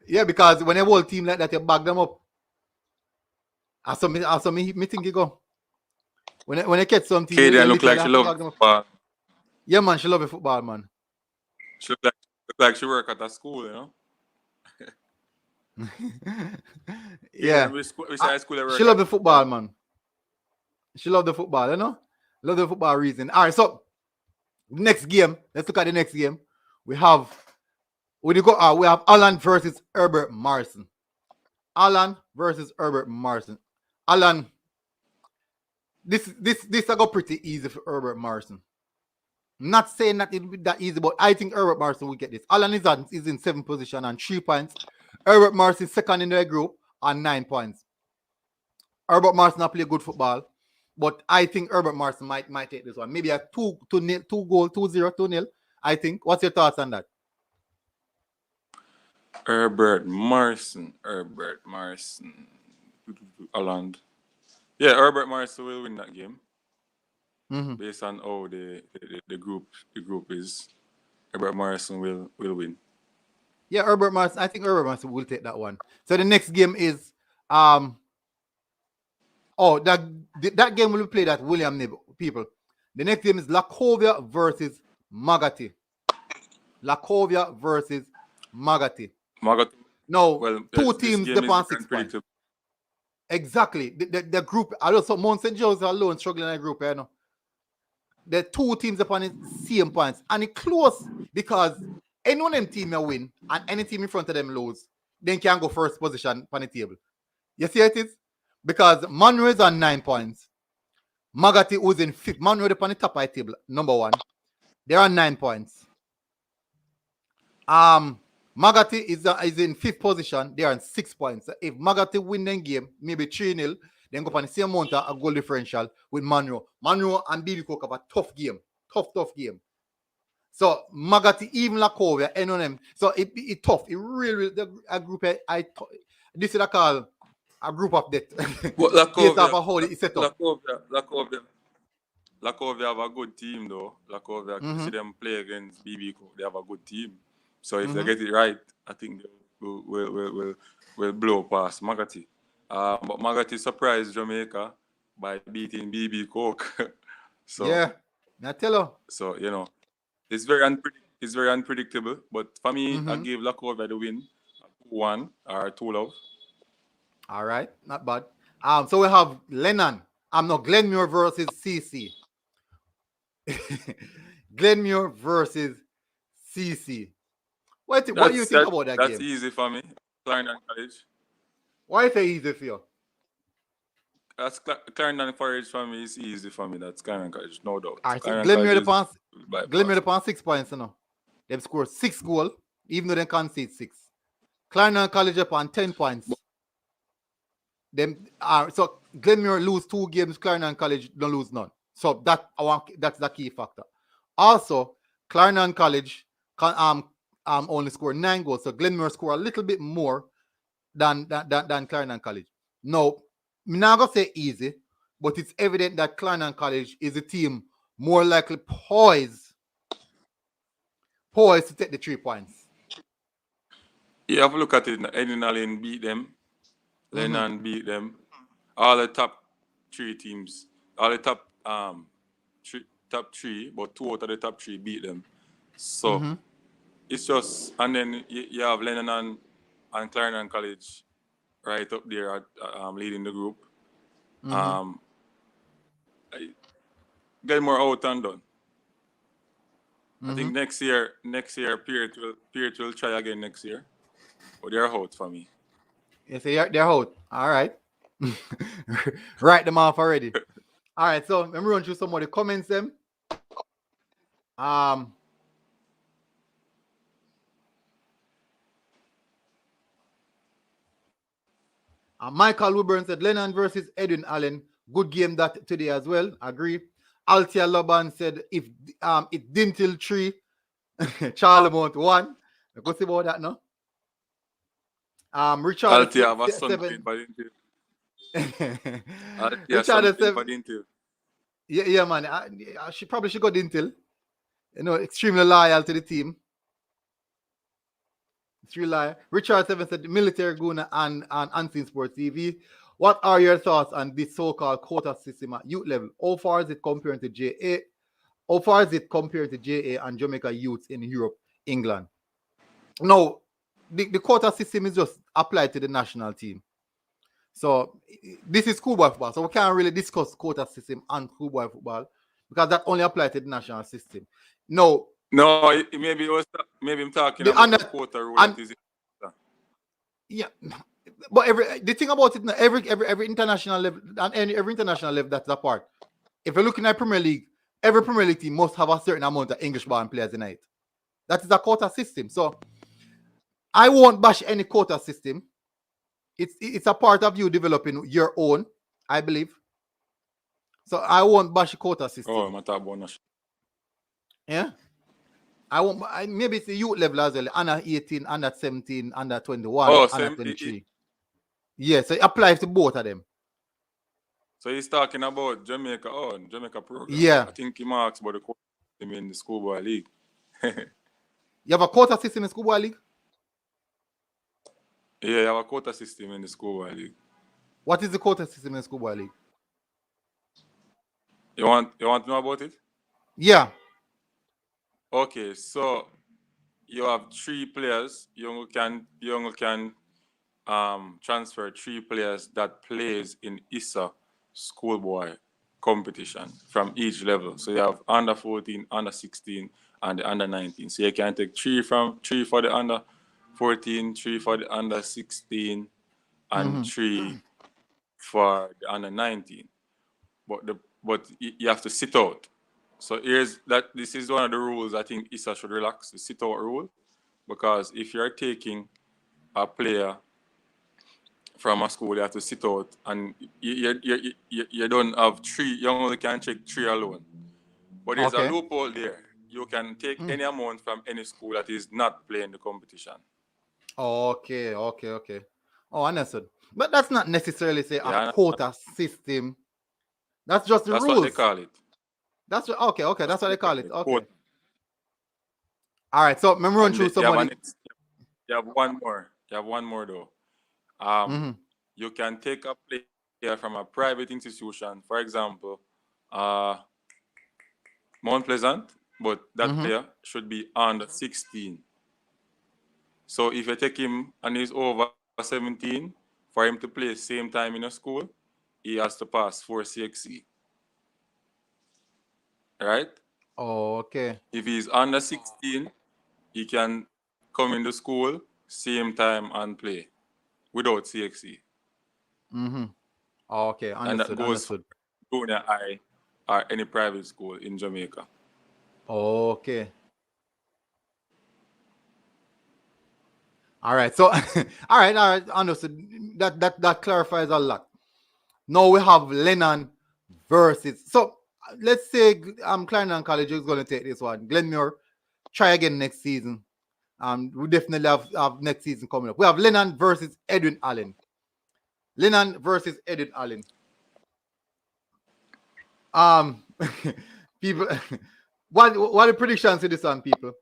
Yeah, because when a whole team like that, you bag them up. I saw me think you go. When I catch some team, you Kaden look literally like she have to love bag them up. football. Yeah, man, she love the football, man. She look like she work at a school, you know. Yeah. Which high school I work She love at? the football, man. She love the football, you know? Love the football reason. All right, so next game. Let's look at the next game. We have Alan versus Herbert Morrison. Alan versus Herbert Morrison. Alan, this I got pretty easy for Herbert Morrison. Not saying that it'll be that easy, but I think Herbert Morrison will get this. Alan is in 7th position and 3 points. Herbert Morrison second in their group and 9 points. Herbert Morrison not play good football, but I think Herbert Morrison might take this one. Maybe a 2-0. I think. What's your thoughts on that? Herbert Morrison. Alan. Yeah, Herbert Morrison will win that game. Based on how the group is. Herbert Morrison will win. Yeah, Herbert Morrison. I think Herbert Morrison will take that one. So the next game is that game will be played at William Nib, people. The next game is Lacovia versus Magati. Lacovia versus Magati. No, well, two teams depend 6 points. Exactly. The group, also Mount St. Joe's alone struggling in a group, you know. The two teams upon the same points. And it's close because any one of them team will win and any team in front of them lose, then can go first position on the table. You see it is? Because Monroe is on 9 points. Magati was in 5th. Monroe is upon the top of the table, number 1. They're on 9 points. Magati is in 5th position. They are on 6 points. So if Magati win the game, maybe 3-0, then go on the same amount of goal differential with Monroe. Monroe and BB Cook have a tough game. Tough game. So Magati, even Lacovia, NNM. So it's tough. It really a group. This is a call a group of death. Lacovia have a good team though. Lacovia, see them play against BB Cook. They have a good team. So if they get it right, I think they will blow past Magati. But Magati surprised Jamaica by beating BB Cook. So yeah, I tell you. So you know, it's very unpredictable. But for me, I give Lacovia the win, 2-1 or 2-0. All right, not bad. So we have Glenmure versus CC. Glenmure versus CC. What do you think about that game? That's easy for me. Clarendon College. Why is it easy for you? That's Clarendon College for me is easy for me. That's Clarendon College, no doubt. All right, so Glenmure the 6 points, you know. They've scored 6 goals, even though they concede 6. Clarendon College upon 10 points. So Glenmure lose 2 games, Clarendon College don't lose none. So that's the key factor. Also, Clarendon College only scored 9 goals, so Glenmure score a little bit more than Clarendon College. No, I'm not gonna say easy, but it's evident that Clarendon College is a team more likely poised to take the 3 points. You have a look at it. Eddie Allen beat them. Lennon beat them. All the top 3 teams, all the top top 3, but 2 out of the top 3 beat them. So it's just, and then you have Lennon and Clarendon College right up there leading the group. Get more out and done. I think next year Peart will try again next year. But they're out for me. You say they're out. All right. Write them off already. All right, so let me run through some of the comments them. Michael Wilburn said Lennon versus Edwin Allen. Good game that today as well. Agree. Altia Laban said if Dinthill 3, Charlemont 1. Go see about that now. Richard Altia have a son playing by Dinthill. Yeah, Richard something said, for Dinthill. yeah, man. She probably should go Dinthill. Extremely loyal to the team. It's real loyal. Richard Seven said, military Guna and Unseen Sports TV. What are your thoughts on this so-called quota system at youth level? How far is it compared to JA? How far is it compared to JA and Jamaica youths in Europe, England? No, the quota system is just applied to the national team. So this is schoolboy football. So we can't really discuss quota system and schoolboy football because that only applies to the national system. No, maybe I'm talking the about under the quota rule and that is. yeah, but the thing about it, every international level and every international level that's apart. If you're looking at Premier League, every Premier League team must have a certain amount of English-born players in it. That is a quota system. So I won't bash any quota system. It's a part of you developing your own, I believe. So I won't bash the quota system. Oh, my bonus. Yeah. I won't. Maybe it's the youth level as well. Under 18, under 17, under 21, under 23. Yeah, so it applies to both of them. So he's talking about Jamaica. Oh, Jamaica program. Yeah. I think he marks about the quota system in the Schoolboy League. You have a quota system in Schoolboy League? Yeah, you have a quota system in the Schoolboy League. What is the quota system in the Schoolboy League? You want to know about it? Yeah. Okay, so you have 3 players. You only can transfer 3 players that plays in ISA Schoolboy competition from each level. So you have under 14, under 16, and the under 19. So you can take 3 for the under 14, 3 for the under 16, and 3 for the under 19. But you have to sit out. So this is one of the rules I think ISA should relax, the sit out rule, because if you're taking a player from a school, you have to sit out, and you don't have 3. You only can check 3 alone. But there's a loophole there. You can take any amount from any school that is not playing the competition. Okay. Oh, understood. But that's not necessarily a quota system. That's just the rules. That's what they call it. That's okay. That's what they call it. Okay. All right. So remember run through somebody. You have one more. You have one more though. You can take a player from a private institution, for example, Mount Pleasant, but that player should be under 16. So if you take him and he's over 17, for him to play same time in a school, he has to pass 4 CXC. Right? Oh, okay. If he's under 16, he can come into school same time and play without CXC. Okay, understood. And that goes for junior high or any private school in Jamaica. Okay. All right. So, all right. Understood. That clarifies a lot. Now we have Lennon versus. So let's say Clarendon College is going to take this one. Glenmore, try again next season. We definitely have next season coming up. We have Lennon versus Edwin Allen. Lennon versus Edwin Allen. People, what are the predictions to this one, people?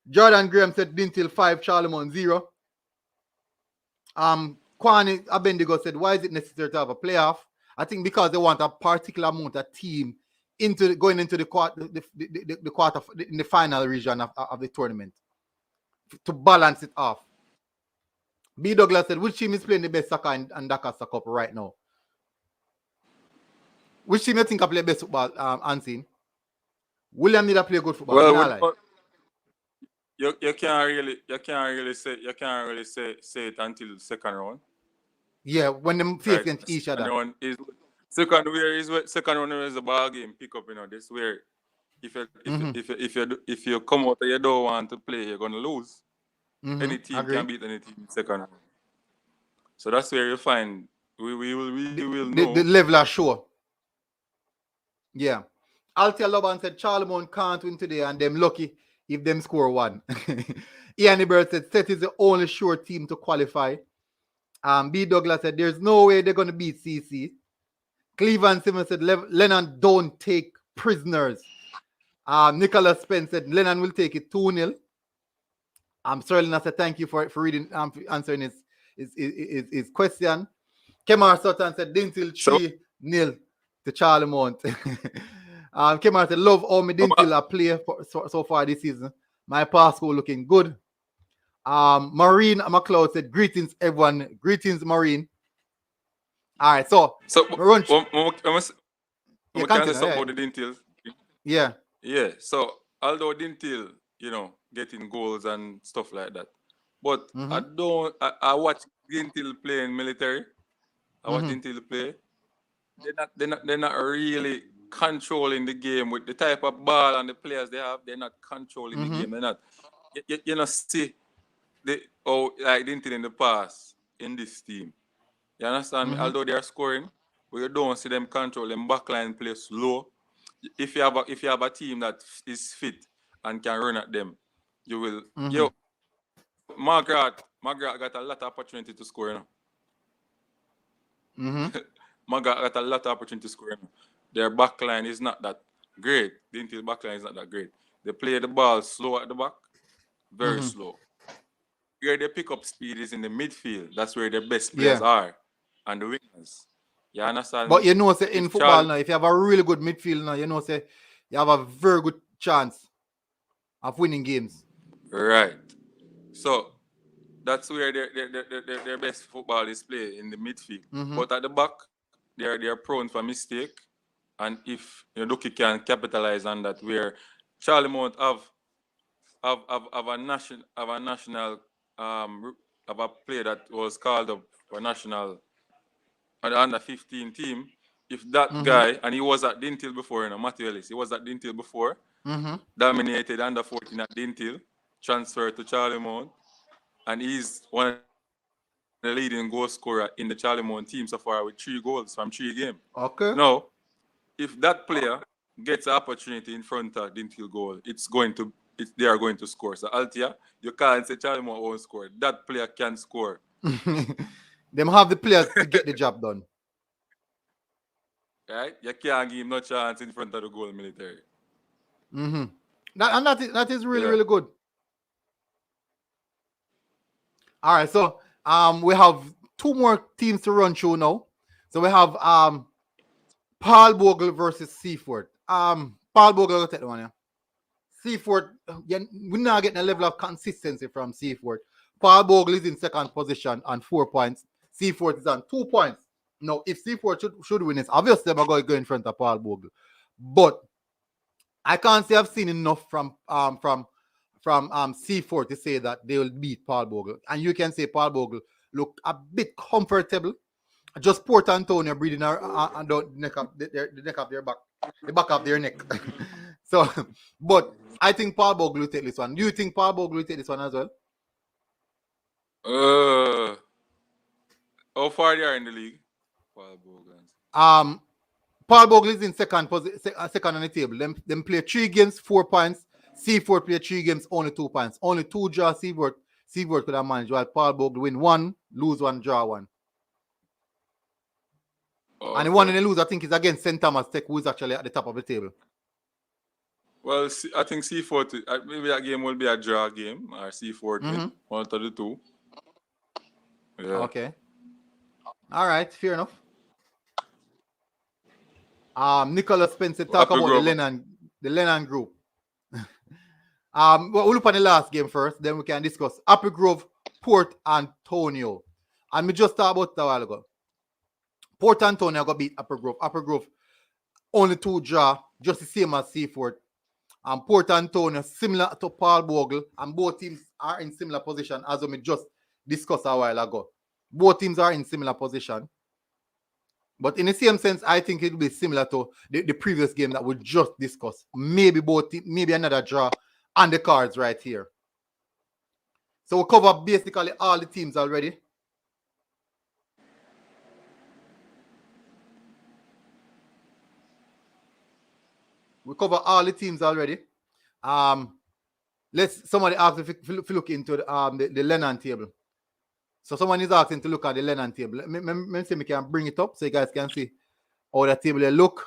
Jordan Graham said Dinthill 5, Charlemont 0. Kwani Abendigo said, why is it necessary to have a playoff? I think because they want a particular amount of team going into the quarter in the final region of the tournament to balance it off. B. Douglas said, which team is playing the best soccer in Dakar Cup right now? Which team you think play best football, Unseen? William need to play good football. Well, you can't really say it until the second round. Yeah, when them face against each other. Second round is a ball game pick up. This where if you come out and you don't want to play, you're gonna lose. Any team can beat any team in second round. So that's where you find we will know the level are sure. Yeah. Altia Loban said Charlemont can't win today and them lucky if them score 1. Ian Bird said Set is the only sure team to qualify. B. Douglas said, there's no way they're going to beat CC. Cleveland Simmons said, Lennon don't take prisoners. Nicholas Spence said, Lennon will take it 2-0. Sterling, I said, thank you for reading, for answering his question. Kemar Sutton said, Dinthill 3-0 to Charlemont. Kemar said, love all my Dinthill I play so far this season. My Pasco looking good. Marine McLeod said, greetings, everyone. Greetings, Marine. All right, so can I say something about the Dinthill? Yeah. Yeah. So although Dinthill, getting goals and stuff like that, but I watch Dinthill play in military. I watch Dinthill play. They're not really controlling the game with the type of ball and the players they have. They're not controlling the game. They're not. You see like Dinthill in the past in this team. You understand me? Although they are scoring, but you don't see them control them backline play slow. If you have a team that is fit and can run at them, you will. Margaret got a lot of opportunity to score. Margaret got a lot of opportunity to score. Their backline is not that great. Dinthill backline is not that great. They play the ball slow at the back, very slow. Where they pick up speed is in the midfield. That's where the best players are, and the wingers. You understand? But say in football now, if you have a really good midfield now, say you have a very good chance of winning games. Right. So that's where their best football is played, in the midfield. But at the back, they're prone for mistake. And if Ducky can capitalize on that, where Charlemont have a national have a player that was called up for national under 15 team. If that guy, and he was at Dinthill before, Matthew Ellis, he was at Dinthill before, dominated under 14 at Dinthill, transferred to Charlemont, and he's one of the leading goal scorer in the Charlemont team so far with 3 goals from 3 games. Okay. Now, if that player gets an opportunity in front of Dinthill goal, they are going to score. So Altia, you can't say Charlemont won't score. That player can score. Them have the players to get the job done. Right? You can't give him no chance in front of the goal military. That is really, really good. All right, so we have 2 more teams to run through now. So we have Paul Bogle versus Seaford. Paul Bogle will take the one, yeah. Seaford, we're not getting a level of consistency from Seaford. Paul Bogle is in second position on 4 points. Seaford is on 2 points. Now, if Seaford should win this, obviously I'm going to go in front of Paul Bogle. But I can't say I've seen enough from Seaford to say that they will beat Paul Bogle. And you can say Paul Bogle look a bit comfortable. Just Port Antonio breathing on the neck of their back, the back of their neck. So, but I think Paul Bogle will take this one. Do you think Paul Bogle will take this one as well? How far they are in the league? Paul Bogle is in second on the table. Them play 3 games, 4 points. Seaford play 3 games, only 2 points. Only 2 draw Seaford could have managed, while Paul Bogle win 1, lose 1, draw 1. And the one in the lose, I think, is against St. Thomas Tech, who is actually at the top of the table. Well, I think Seaford, maybe that game will be a draw game, or Seaford win 1 to the 2. Yeah. Okay. All right, fair enough. Nicholas Spencer talk about the Lennon group. We'll look at the last game first, then we can discuss Apple Grove, Port Antonio. And we just talked about that a while ago. Port Antonio got beat Apple Grove. Apple Grove only 2 draw, just the same as Seaford. And Port Antonio similar to Paul Bogle, and both teams are in similar position as we just discussed a while ago. Both teams are in similar position. But in the same sense, I think it will be similar to the previous game that we just discussed. Maybe maybe another draw on the cards right here. So we cover basically all the teams already. We cover all the teams already. Somebody ask if you look into the Lennon table. So someone is asking to look at the Lennon table. Let me see if I can bring it up so you guys can see how the table look.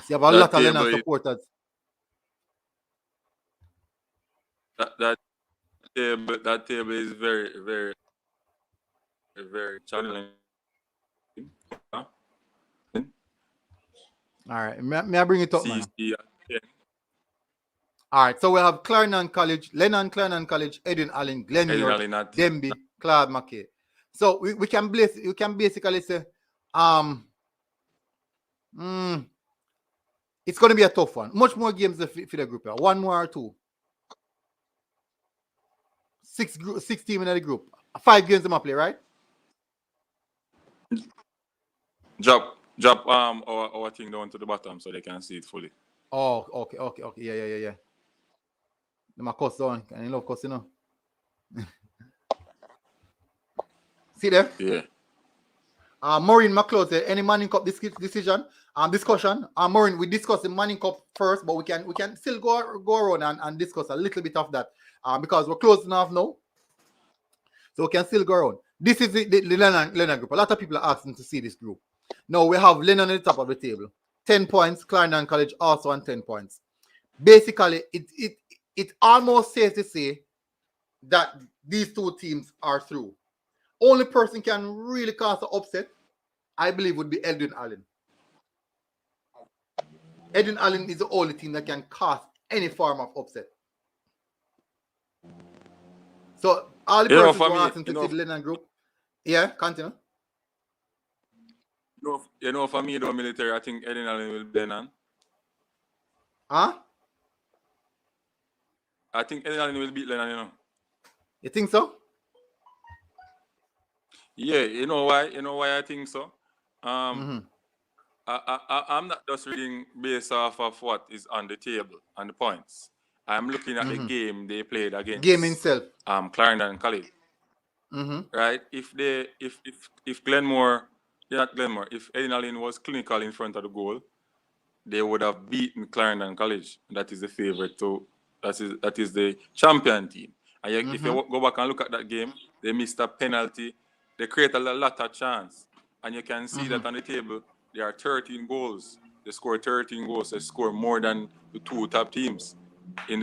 You have a lot of Lennon supporters. That table is very, very, very challenging. All right, may I bring it up, man? Yeah. All right, so we have Clarendon College, Lennon Clarendon College, Edwin Allen, Glenmuir, Denby, Claude McKay. So we can basically say, it's going to be a tough one. Much more games for the group here. One more or two. 6 teams in the group. 5 games them play, right? Drop our thing down to the bottom so they can see it fully. Oh, okay. Yeah. My cuss down. Can you love cuss, you know? See there? Yeah. Maureen McLeod said, any Manning Cup discussion. Maureen, we discussed the Manning Cup first, but we can still go around and discuss a little bit of that because we're close enough now. So we can still go around. This is the Lennon group. A lot of people are asking to see this group. Now we have Lennon at the top of the table. 10 points. Clarendon College also on 10 points. Basically, it's almost safe to say that these two teams are through. Only person can really cause an upset, I believe, would be Edwin Allen. Edwin Allen is the only team that can cause any form of upset. So all the persons who are asking to see the Lennon group. Yeah, continue. For me, the military, I think Edwin Allen will be Lennon. Huh? I think Edwin Allen will beat Lennon, you know. You think so? Yeah, you know why I think so? I'm not just reading based off of what is on the table and the points. I'm looking at the game they played against game itself. Clarendon College. Right? If Glenmore, not Glenmore, if Edwin Allen was clinical in front of the goal, they would have beaten Clarendon College. That is the favorite that is the champion team. And if you go back and look at that game, they missed a penalty. They create a lot of chance. And you can see that on the table, there are 13 goals. They score 13 goals. They score more than the 2 top teams in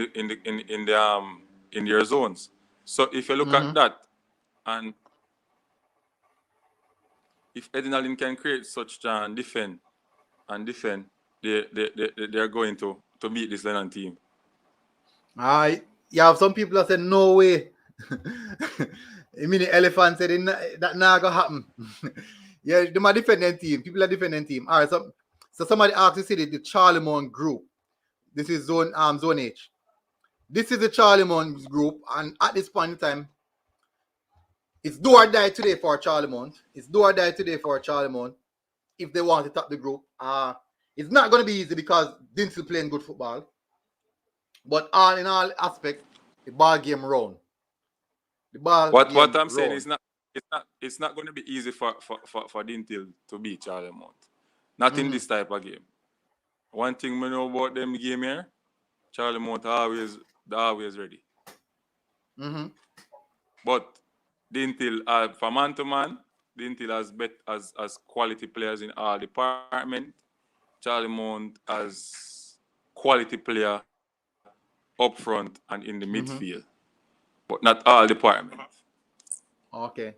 their zones. So if you look at that, and if Edwin Allen can create such chance and defend, they're going to beat this Lennon team. You have some people that say no way. I mean, the elephant said that not gonna happen. Yeah, they're my defending team. People are defending team. All right, so somebody asked to see the Charlemont group. This is zone H. This is the Charlemont group, and at this point in time, it's do or die today for Charlemont. If they want to top the group. It's not going to be easy because Dinthill playing good football. But all in all aspects, the ball game round. What I'm saying is it's not going to be easy for Dinthill to beat Charlemont. Not in this type of game. One thing we know about them game here, Charlemont always ready. But Dinthill, from man to man, Dinthill has quality players in all departments. Charlemont has quality player up front and in the midfield, but not all departments. Okay.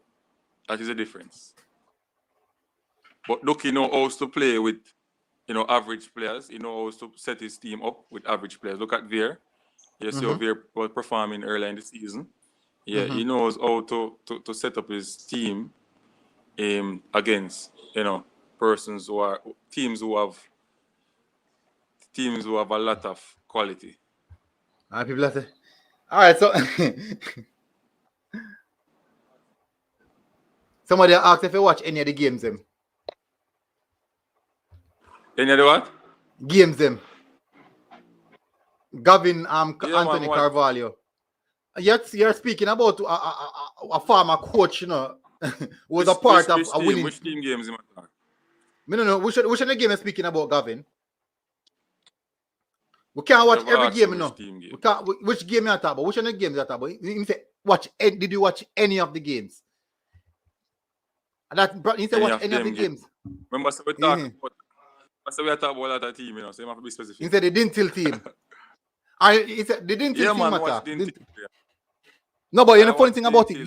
That is the difference. But Ducky knows how to play with, average players. He knows how to set his team up with average players. Look at Veer. You see how Veer was performing earlier in the season. Yeah, he knows how to set up his team against, persons who are teams who have a lot of quality. People say, all right, so somebody asked if you watch any of the games them. Any of the what? Games them. Gavin Anthony Carvalho. You're speaking about a former coach, was a part of a winning. Which team games? No. Which of the game is speaking about, Gavin? We can't watch every game, no. We can't. Which game you talk about? Which of the games you talk about? You say Did you watch any of the games? That he said watch any of the games. Remember, so we talk about. So we are talking about that team, so you have to be specific. He said the Dinthill team. He said the Dinthill team attack. No, but you know the funny thing about it,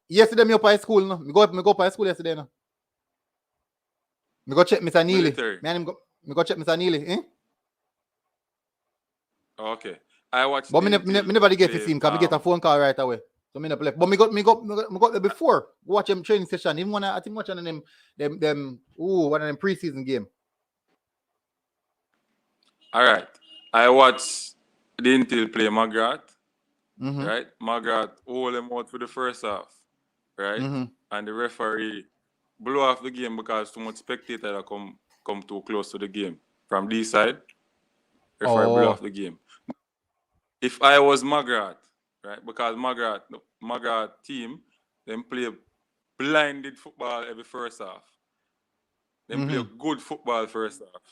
yesterday me up at school, no? Me go up at school yesterday, no? Me go check Mr. Neely. Me go check Mr. Neely, eh? Okay. I watched. But me never get to see him because me get a phone call right away. So me not play. But me got there before. Watch him training session. Even when I think watching one of them preseason game. All right. I watched Dinthill play Magrat. Right? Magrat hold him out for the first half. Right? And the referee blew off the game because too much spectator come too close to the game. From this side, referee blew off the game. If I was Magrat, right? Because Magrat team, them play blinded football every first half. Them play good football first half.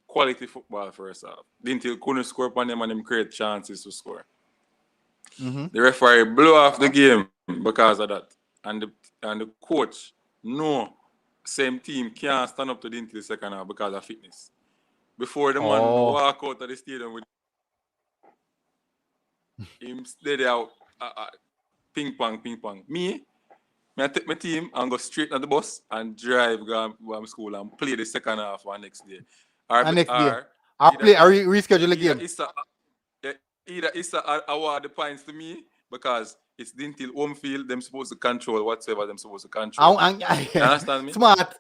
Quality football first half. Dinthill couldn't score upon them and them create chances to score. The referee blew off the game because of that. And the coach, same team can't stand up to Dinthill second half because of fitness. Before the man walk out of the stadium with him steady out, ping pong. Me, I take my team and go straight to the bus and drive go to school and play the second half one next day. I'll reschedule the game. Either Issa award the points to me because it's Dinthill home field, them supposed to control whatsoever them supposed to control. You understand me? Smart.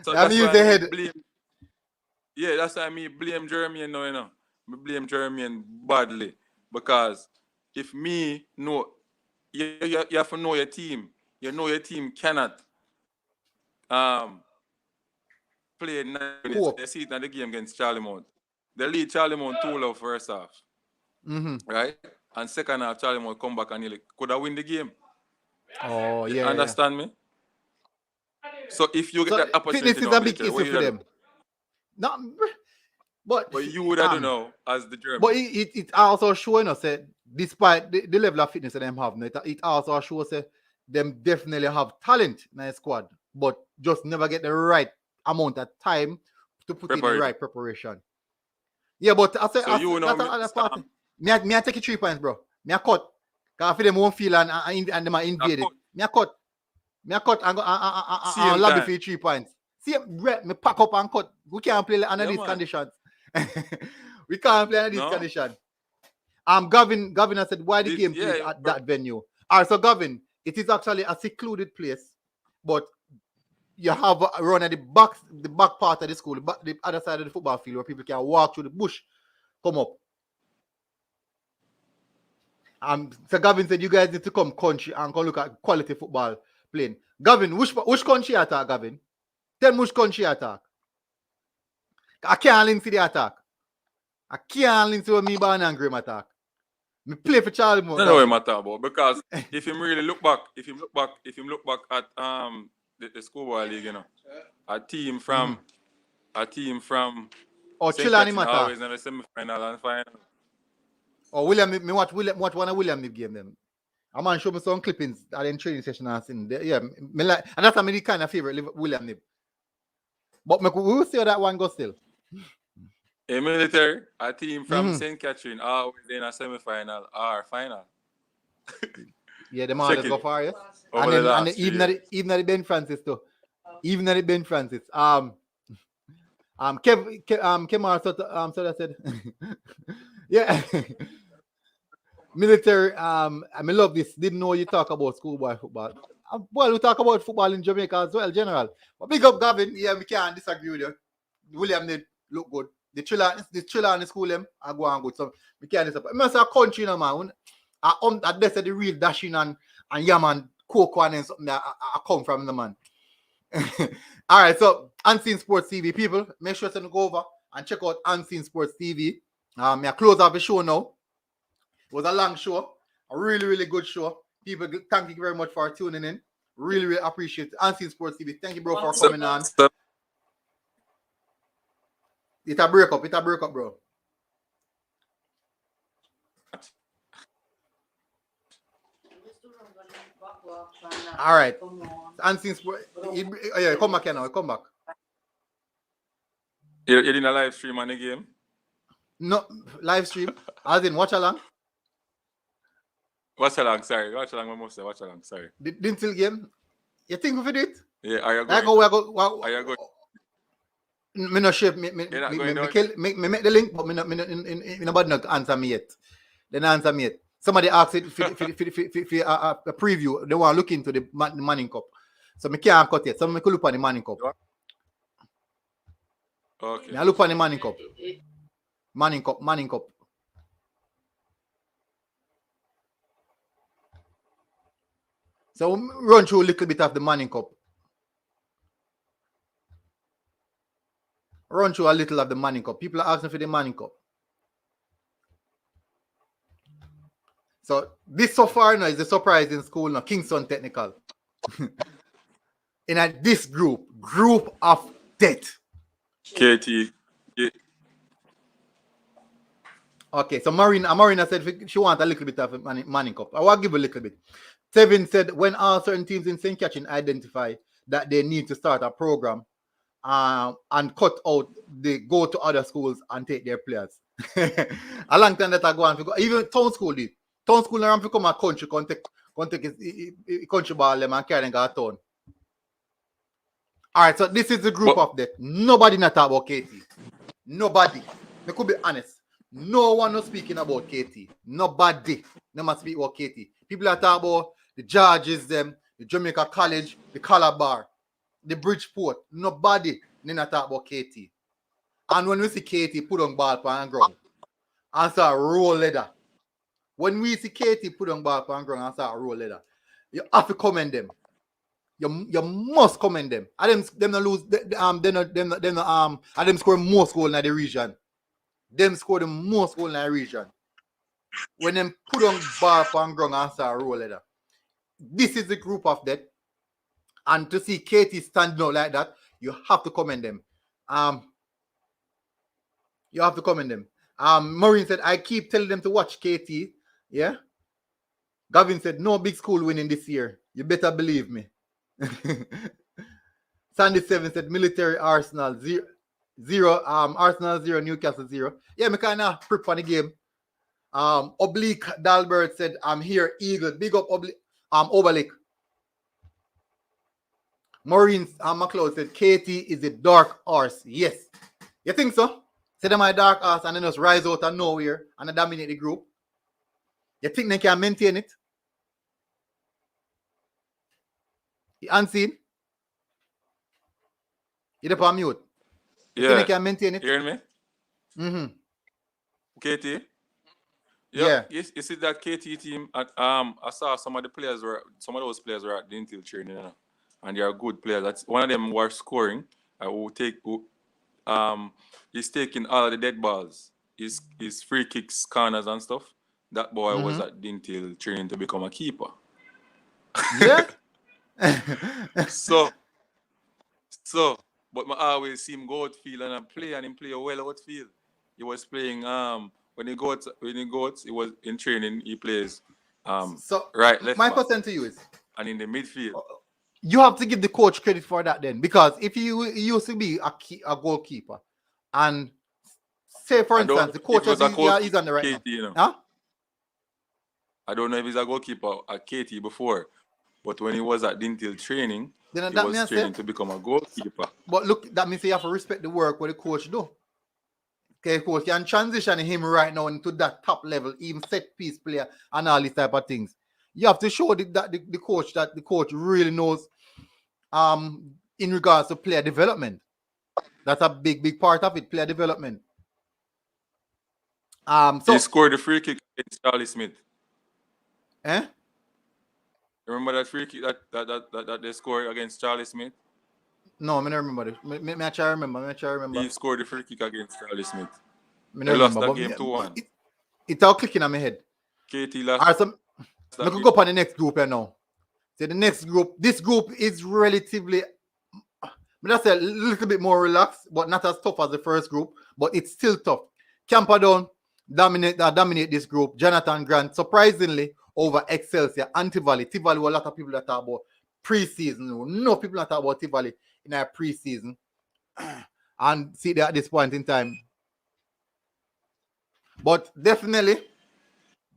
So that's why I blame. Yeah, that's why I blame Jeremy now, you know. I blame Jeremy badly. Because if me know, you have to know your team. You know your team cannot play 9 minutes. You see it in the game against Charlemont. They lead Charlemont 2-0 first half. Right? And second half, Charlemont come back and nearly could have win the game. You understand me? So if you get that opportunity, fitness is a big issue for them. No, but you would have know as the German. But it also showing us that despite the level of fitness that them have, it also shows that them definitely have talent in their squad, but just never get the right amount of time to put in the right preparation. Yeah, but I say that's another part. Me I take 3 points, bro. Me I cut. Cause I feel them won't feel and them are invaded. Me I cut and go and lobby for 3 points. See, me pack up and cut. We can't play under these conditions. We can't play under these conditions. Gavin has said why the game played at that venue. All right, so Gavin, it is actually a secluded place, but you have a run at the back part of the school, the other side of the football field where people can walk through the bush, come up. So Gavin said you guys need to come country and go look at quality football playing. Gavin, which country attack, Gavin? Tell me which country attack. I can't link to the attack. I can't link to me born and Graham attack. Me play for Charlemont. I know what I'm talking about because if him really look back at the schoolboy league, you know, a team from Chilani Mata always in the semi-final and final. William, me watch one of William game them. I'm gonna show me some clippings at the training session and seen. Yeah, me like, and that's my kind of favorite William Nib. But we will see how that one goes still. A military, a team from St. Catherine, always in a semi-final or final. Yeah, them always go far, yes. And even at the Ben Francis too. Even at the Ben Francis. Kemar so that said. Yeah. Military, I love this. Didn't know you talk about schoolboy football. Well, we talk about football in Jamaica as well, general. But big up Gavin, yeah, we can't disagree with you. William did look good. The chiller and the school them are going good. So we can't disagree. I say a country, you know, man. At best the real dashing and yaman, cocoa and something that I come from the man. All right, so Unseen Sports TV people, make sure to go over and check out Unseen Sports TV. I close off the show now. It was a long show, a really, really good show. People, thank you very much for tuning in. Really, really appreciate it. Unseen Sports TV. Thank you, bro, for coming on. It's a break up, bro. All right. And since yeah, come back here now. Come back. You didn't a live stream on the game? No live stream. As in watch along. Watch along, sorry. Watch along, I must say. Watch along, sorry. Dinthill game. You think we did it? Yeah, are you Like going? Are you going? Me no shape. Me make the link, but me nobody not answer me yet. They don't answer me yet. Somebody asked it for a preview. They want to look into the Manning Cup. So me can't cut yet. So me could look on the Manning Cup. Okay. I look on the Manning Cup. Manning Cup. So run through a little bit of the Manning Cup. Run through a little of the Manning Cup. People are asking for the Manning Cup. So this so far now is the surprise in school now. Kingston Technical. In this group of death. KT. Yeah. Okay, so Marina said she wants a little bit of a Manning Cup. I will give a little bit. Tevin said when all certain teams in St. Catherine identify that they need to start a program and cut out the go to other schools and take their players. A long time that I go on. Even Town School did. Town School around become a country, take his country ball them and carry them to town. All right, so this is the group of that. Nobody not talk about KT. Nobody. I could be honest. No one is speaking about KT. Nobody. No must speak about KT. People are talking about the Georges, them, the Jamaica College, the Calabar, the Bridgeport. Nobody not talk about KT. And when we see KT put on ball on ground and start roll leather. When we see KT put on ball on ground and start roll leather, you have to commend them. You must commend them. And them not lose. Them score more goals in the region. Them score the most goals in the region. When them put on ball on ground and start roll leather. This is the group of that. And to see KT standing out like that, you have to commend them. You have to commend them. Maureen said, I keep telling them to watch KT. Yeah. Gavin said, no big school winning this year. You better believe me. Sandy 7 said, military Arsenal 0. Arsenal 0, Newcastle 0. Yeah, me kind of prep for the game. Oblique Dalbert said, I'm here, Eagle. Big up Oblique. Maureen McLeod said, KT is a dark horse. Yes. You think so? Say them my dark horse and then just rise out of nowhere and dominate the group. You think they can maintain it? You unseen? You're up on mute. You think they can maintain it? You hearing me? Mm-hmm. KT? Yeah. You see that KT team at I saw some of those players were at Dinthill training, and they are good players. That's one of them were scoring. He's taking all of the dead balls. His free kicks, corners and stuff. That boy was at Dinthill training to become a keeper. Yeah. So, but I always see him go outfield and play, and him play well outfield. He was playing when he goes, he was in training. He plays so right, left. My back, question to you is, and in the midfield, you have to give the coach credit for that then, because if he used to be a goalkeeper, and say for instance the coach he's on the right KT, now. Huh? I don't know if he's a goalkeeper at KT before, but when he was at Dinthill training, he was training to become a goalkeeper. But look, that means you have to respect the work what the coach do. Okay, coach can transition him right now into that top level, even set piece player and all these type of things. You have to show the coach really knows in regards to player development. That's a big part of it, player development. So he scored the free kick against Charlie Smith. Eh? Remember that free kick that they scored against Charlie Smith? No, I don't remember it. I try remember. He scored the free kick against Charlie Smith. They lost that game 2-1. It's all clicking on my head. KT lost. Alright, so we could go up on the next group here now. So the next group, this group is relatively, let's say a little bit more relaxed, but not as tough as the first group, but it's still tough. Camperdown dominate this group. Jonathan Grant, surprisingly, over Excelsior and Tivoli. Tivoli, a lot of people that talk about preseason. No people that talk about Tivoli in our preseason. And see that at this point in time. But definitely,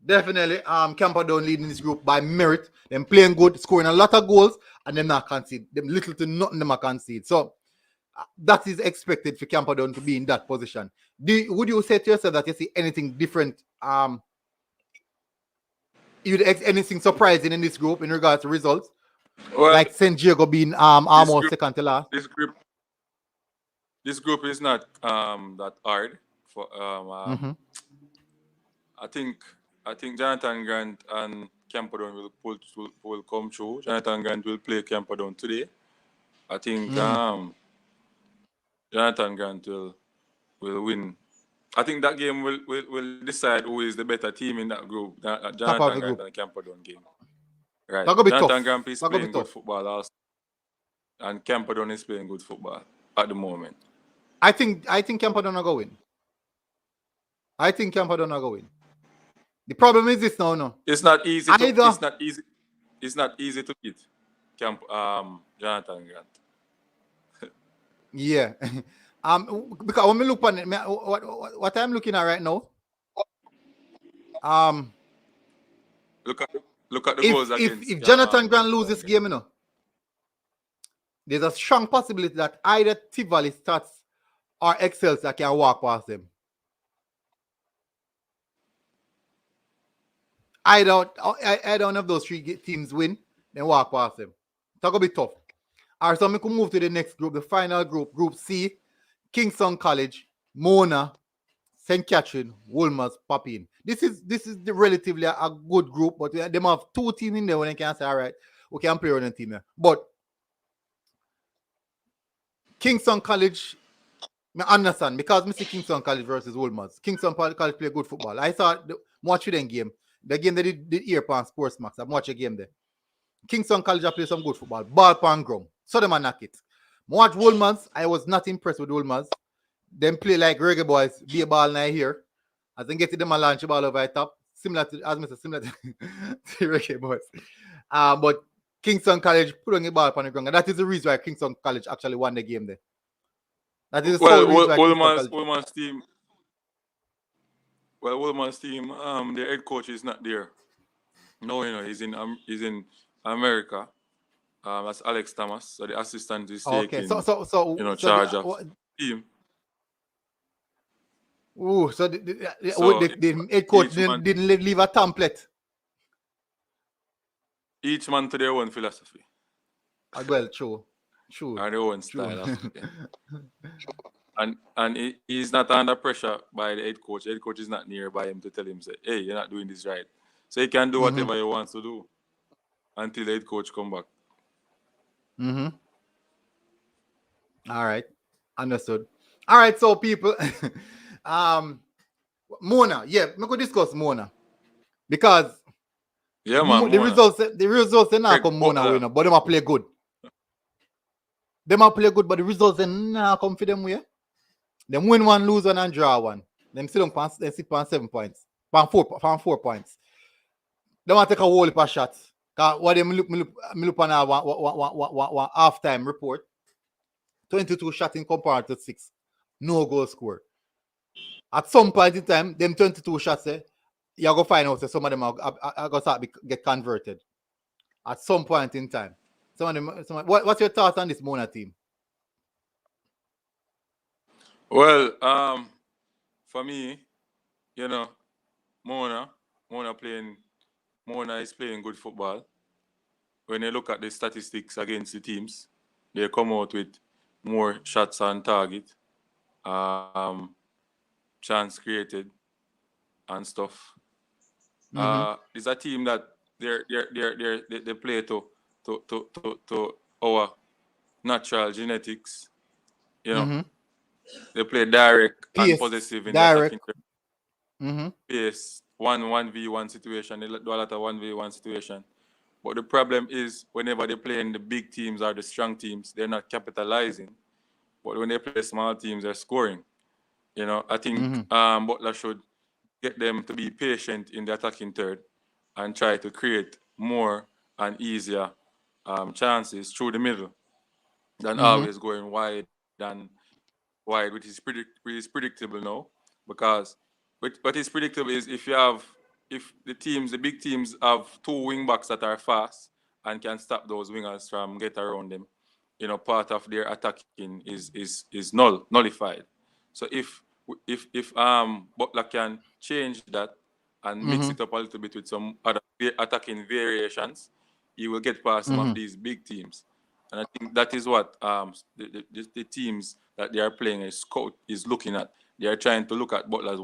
Camperdown leading this group by merit. Them playing good, scoring a lot of goals, and them not concede. Them little to nothing them are concede. So that is expected for Camperdown to be in that position. Would you say to yourself that you see anything different? Anything surprising in this group in regards to results? Well, like St. Diego being almost second to last. This group is not that hard for I think Jonathan Grant and Camperdown will come through. Jonathan Grant will play Camperdown today. I think Jonathan Grant will win. I think that game will decide who is the better team in that group. Jonathan Grant and Camperdown game. Right. Jonathan Grant is playing good football also. And Camperdown is playing good football at the moment. I think Camperdown are going. I think Camperdown are going. The problem is this now, no. It's not easy. It's not easy to beat Jonathan Grant. Yeah. Because when we look on it, what I'm looking at right now, look at the goals against. If Jonathan Grant loses this game, you know, there's a strong possibility that either Tivoli starts or Excelsior can walk past them. Either one of those three teams win, then walk past them. It's going to be tough. All right, so we can move to the next group, the final group, Group C. Kingston College, Mona, St. Catherine, Wolmer's, Papine. This is relatively a good group, but they have two teams in there when they can say, all right, we can play on a team here. But Kingston College, I understand, because I see Kingston College versus Wolmer's. Kingston College play good football. I saw watch them game. The game they did here on Sports Max. I've watched a game there. Kingston College play some good football. Ball pan ground. So them knock it. Watch Wolmer's. I was not impressed with Wolmer's. Them play like reggae boys. Be a ball now here. As they get to them a launch ball over the top. Similar to reggae boys. But Kingston College put on the ball on the ground. And that is the reason why Kingston College actually won the game there. That is the sole reason why Wolmer's team. Well, Wolmer's team, the head coach is not there. No, he's in America. That's Alex Thomas. So the assistant is taking charge of the team. Ooh, so the head coach didn't leave a template. Each man to their own philosophy. Well, true. And their own style. And he's not under pressure by the head coach. The head coach is not nearby him to tell him, say, hey, you're not doing this right. So he can do whatever he wants to do until the head coach come back. All right. Understood. All right, so people, Mona, we could discuss Mona. Because man, the results are not come Mona winner, but they might play good. They might play good, but the results are not come for them way. Them win one, lose one, and draw one. Them sit on 7 points. 4 points. They want to take a whole heap of shots. Because what they look on one half-time report, 22 shots in comparison to 6. No goal score. At some point in time, them 22 shots, you're going to find out that some of them are going to start get converted. At some point in time. What's your thoughts on this Mona team? Well, for me, Mona is playing good football. When you look at the statistics against the teams, they come out with more shots on target, chance created, and stuff. It's a team that they play to our natural genetics. They play direct and possessive in the attacking pace. 1v1 situation. They do a lot of 1v1 situation. But the problem is whenever they play in the big teams or the strong teams, they're not capitalizing. But when they play small teams, they're scoring. I think Butler should get them to be patient in the attacking third and try to create more and easier chances through the middle than always going wide and wide, which is predictable now. Because what is predictable is if the big teams have two wing backs that are fast and can stop those wingers from get around them, part of their attacking is nullified. So if Butler can change that and mix it up a little bit with some other attacking variations, he will get past some of these big teams. And I think that is what the teams that they are playing is looking at. They are trying to look at Butler's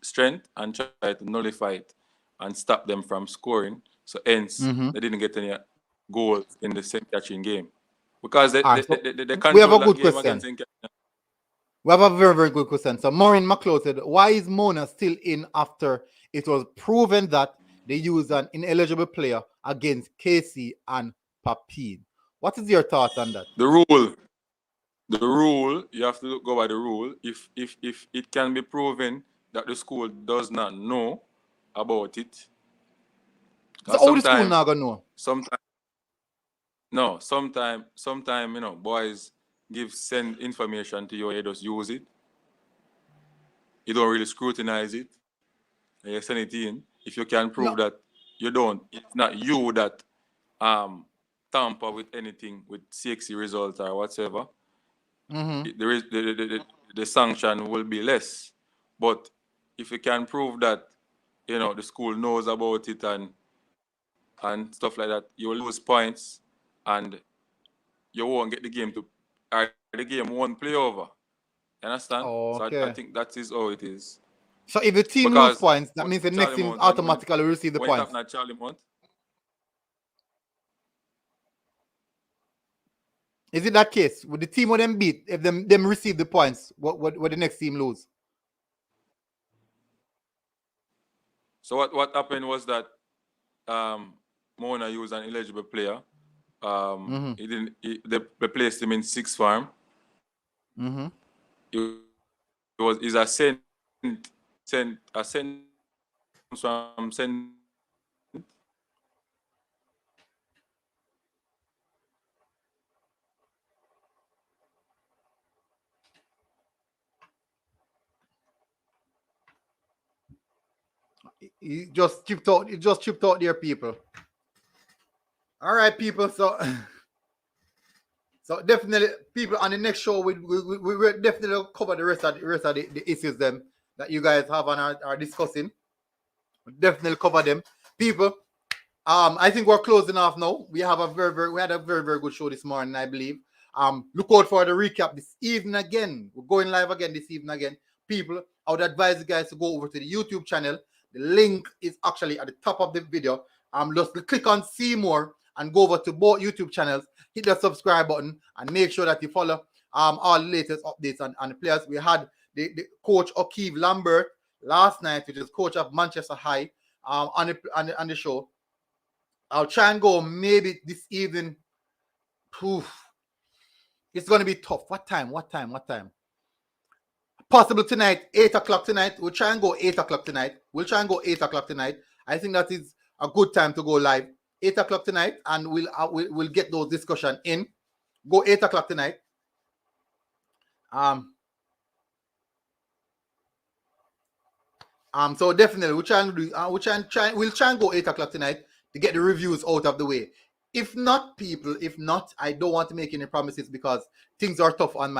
strength and try to nullify it and stop them from scoring. So hence they didn't get any goals in the same catching game because they we have a control that good game question. against. We have a very, very good question. So Maureen McLeod said, why is Mona still in after it was proven that they used an ineligible player against Casey and Papine? What is your thoughts on that? The rule, you have to go by the rule. If it can be proven that the school does not know about it. So how the school not gonna know? Sometimes, boys send information to you, you just use it. You don't really scrutinize it. And you send it in. If you can prove that it's not you that tamper with anything with CXC results or whatever, the sanction will be less. But if you can prove that, the school knows about it and stuff like that, you will lose points and you won't get the game the game won't play over. You understand? Okay. So I think that is how it is. So if the team lose points, that means the next team automatically receive the points. When it happened at Charlemont. Is it that case? With the team when them beat, if them receive the points, what the next team lose? So what happened was that Mona used an eligible player. They placed him in sixth farm. He's a sent from sent. He just chipped out their people. All right, people. So definitely, people on the next show, we will definitely cover the rest of the issues them that you guys have and are discussing. We'll definitely cover them, people. I think we're closing off now. We had a very good show this morning, I believe. Look out for the recap this evening again. We're going live again this evening again. People, I would advise you guys to go over to the YouTube channel. The link is actually at the top of the video. Just click on see more and go over to both YouTube channels. Hit the subscribe button and make sure that you follow all the latest updates on the players. We had the coach O'Keefe Lambert last night, which is coach of Manchester High, on the show. I'll try and go maybe this evening. It's going to be tough. What time? Possible tonight, 8 o'clock tonight. We'll try and go 8 o'clock tonight. I think that is a good time to go live. 8 o'clock tonight, and we'll get those discussion in. Go 8 o'clock tonight. So definitely we'll try and go 8 o'clock tonight to get the reviews out of the way. If not, people, I don't want to make any promises because things are tough on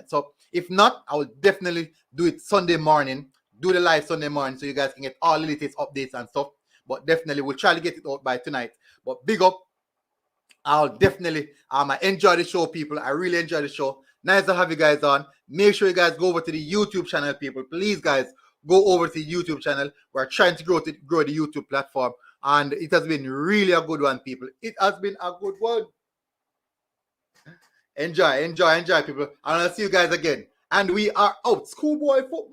so if not, I will definitely do it Sunday morning, do the live Sunday morning so you guys can get all the latest updates and stuff. But definitely we'll try to get it out by tonight. But big up. I'll definitely I enjoy the show, people. I really enjoy the show. Nice to have you guys on. Make sure you guys go over to the YouTube channel, people. Please, guys, go over to the YouTube channel. We're trying to grow the YouTube platform. And it has been really a good one, people. It has been a good one. Enjoy, people. And I'll see you guys again. And we are out. Schoolboy football.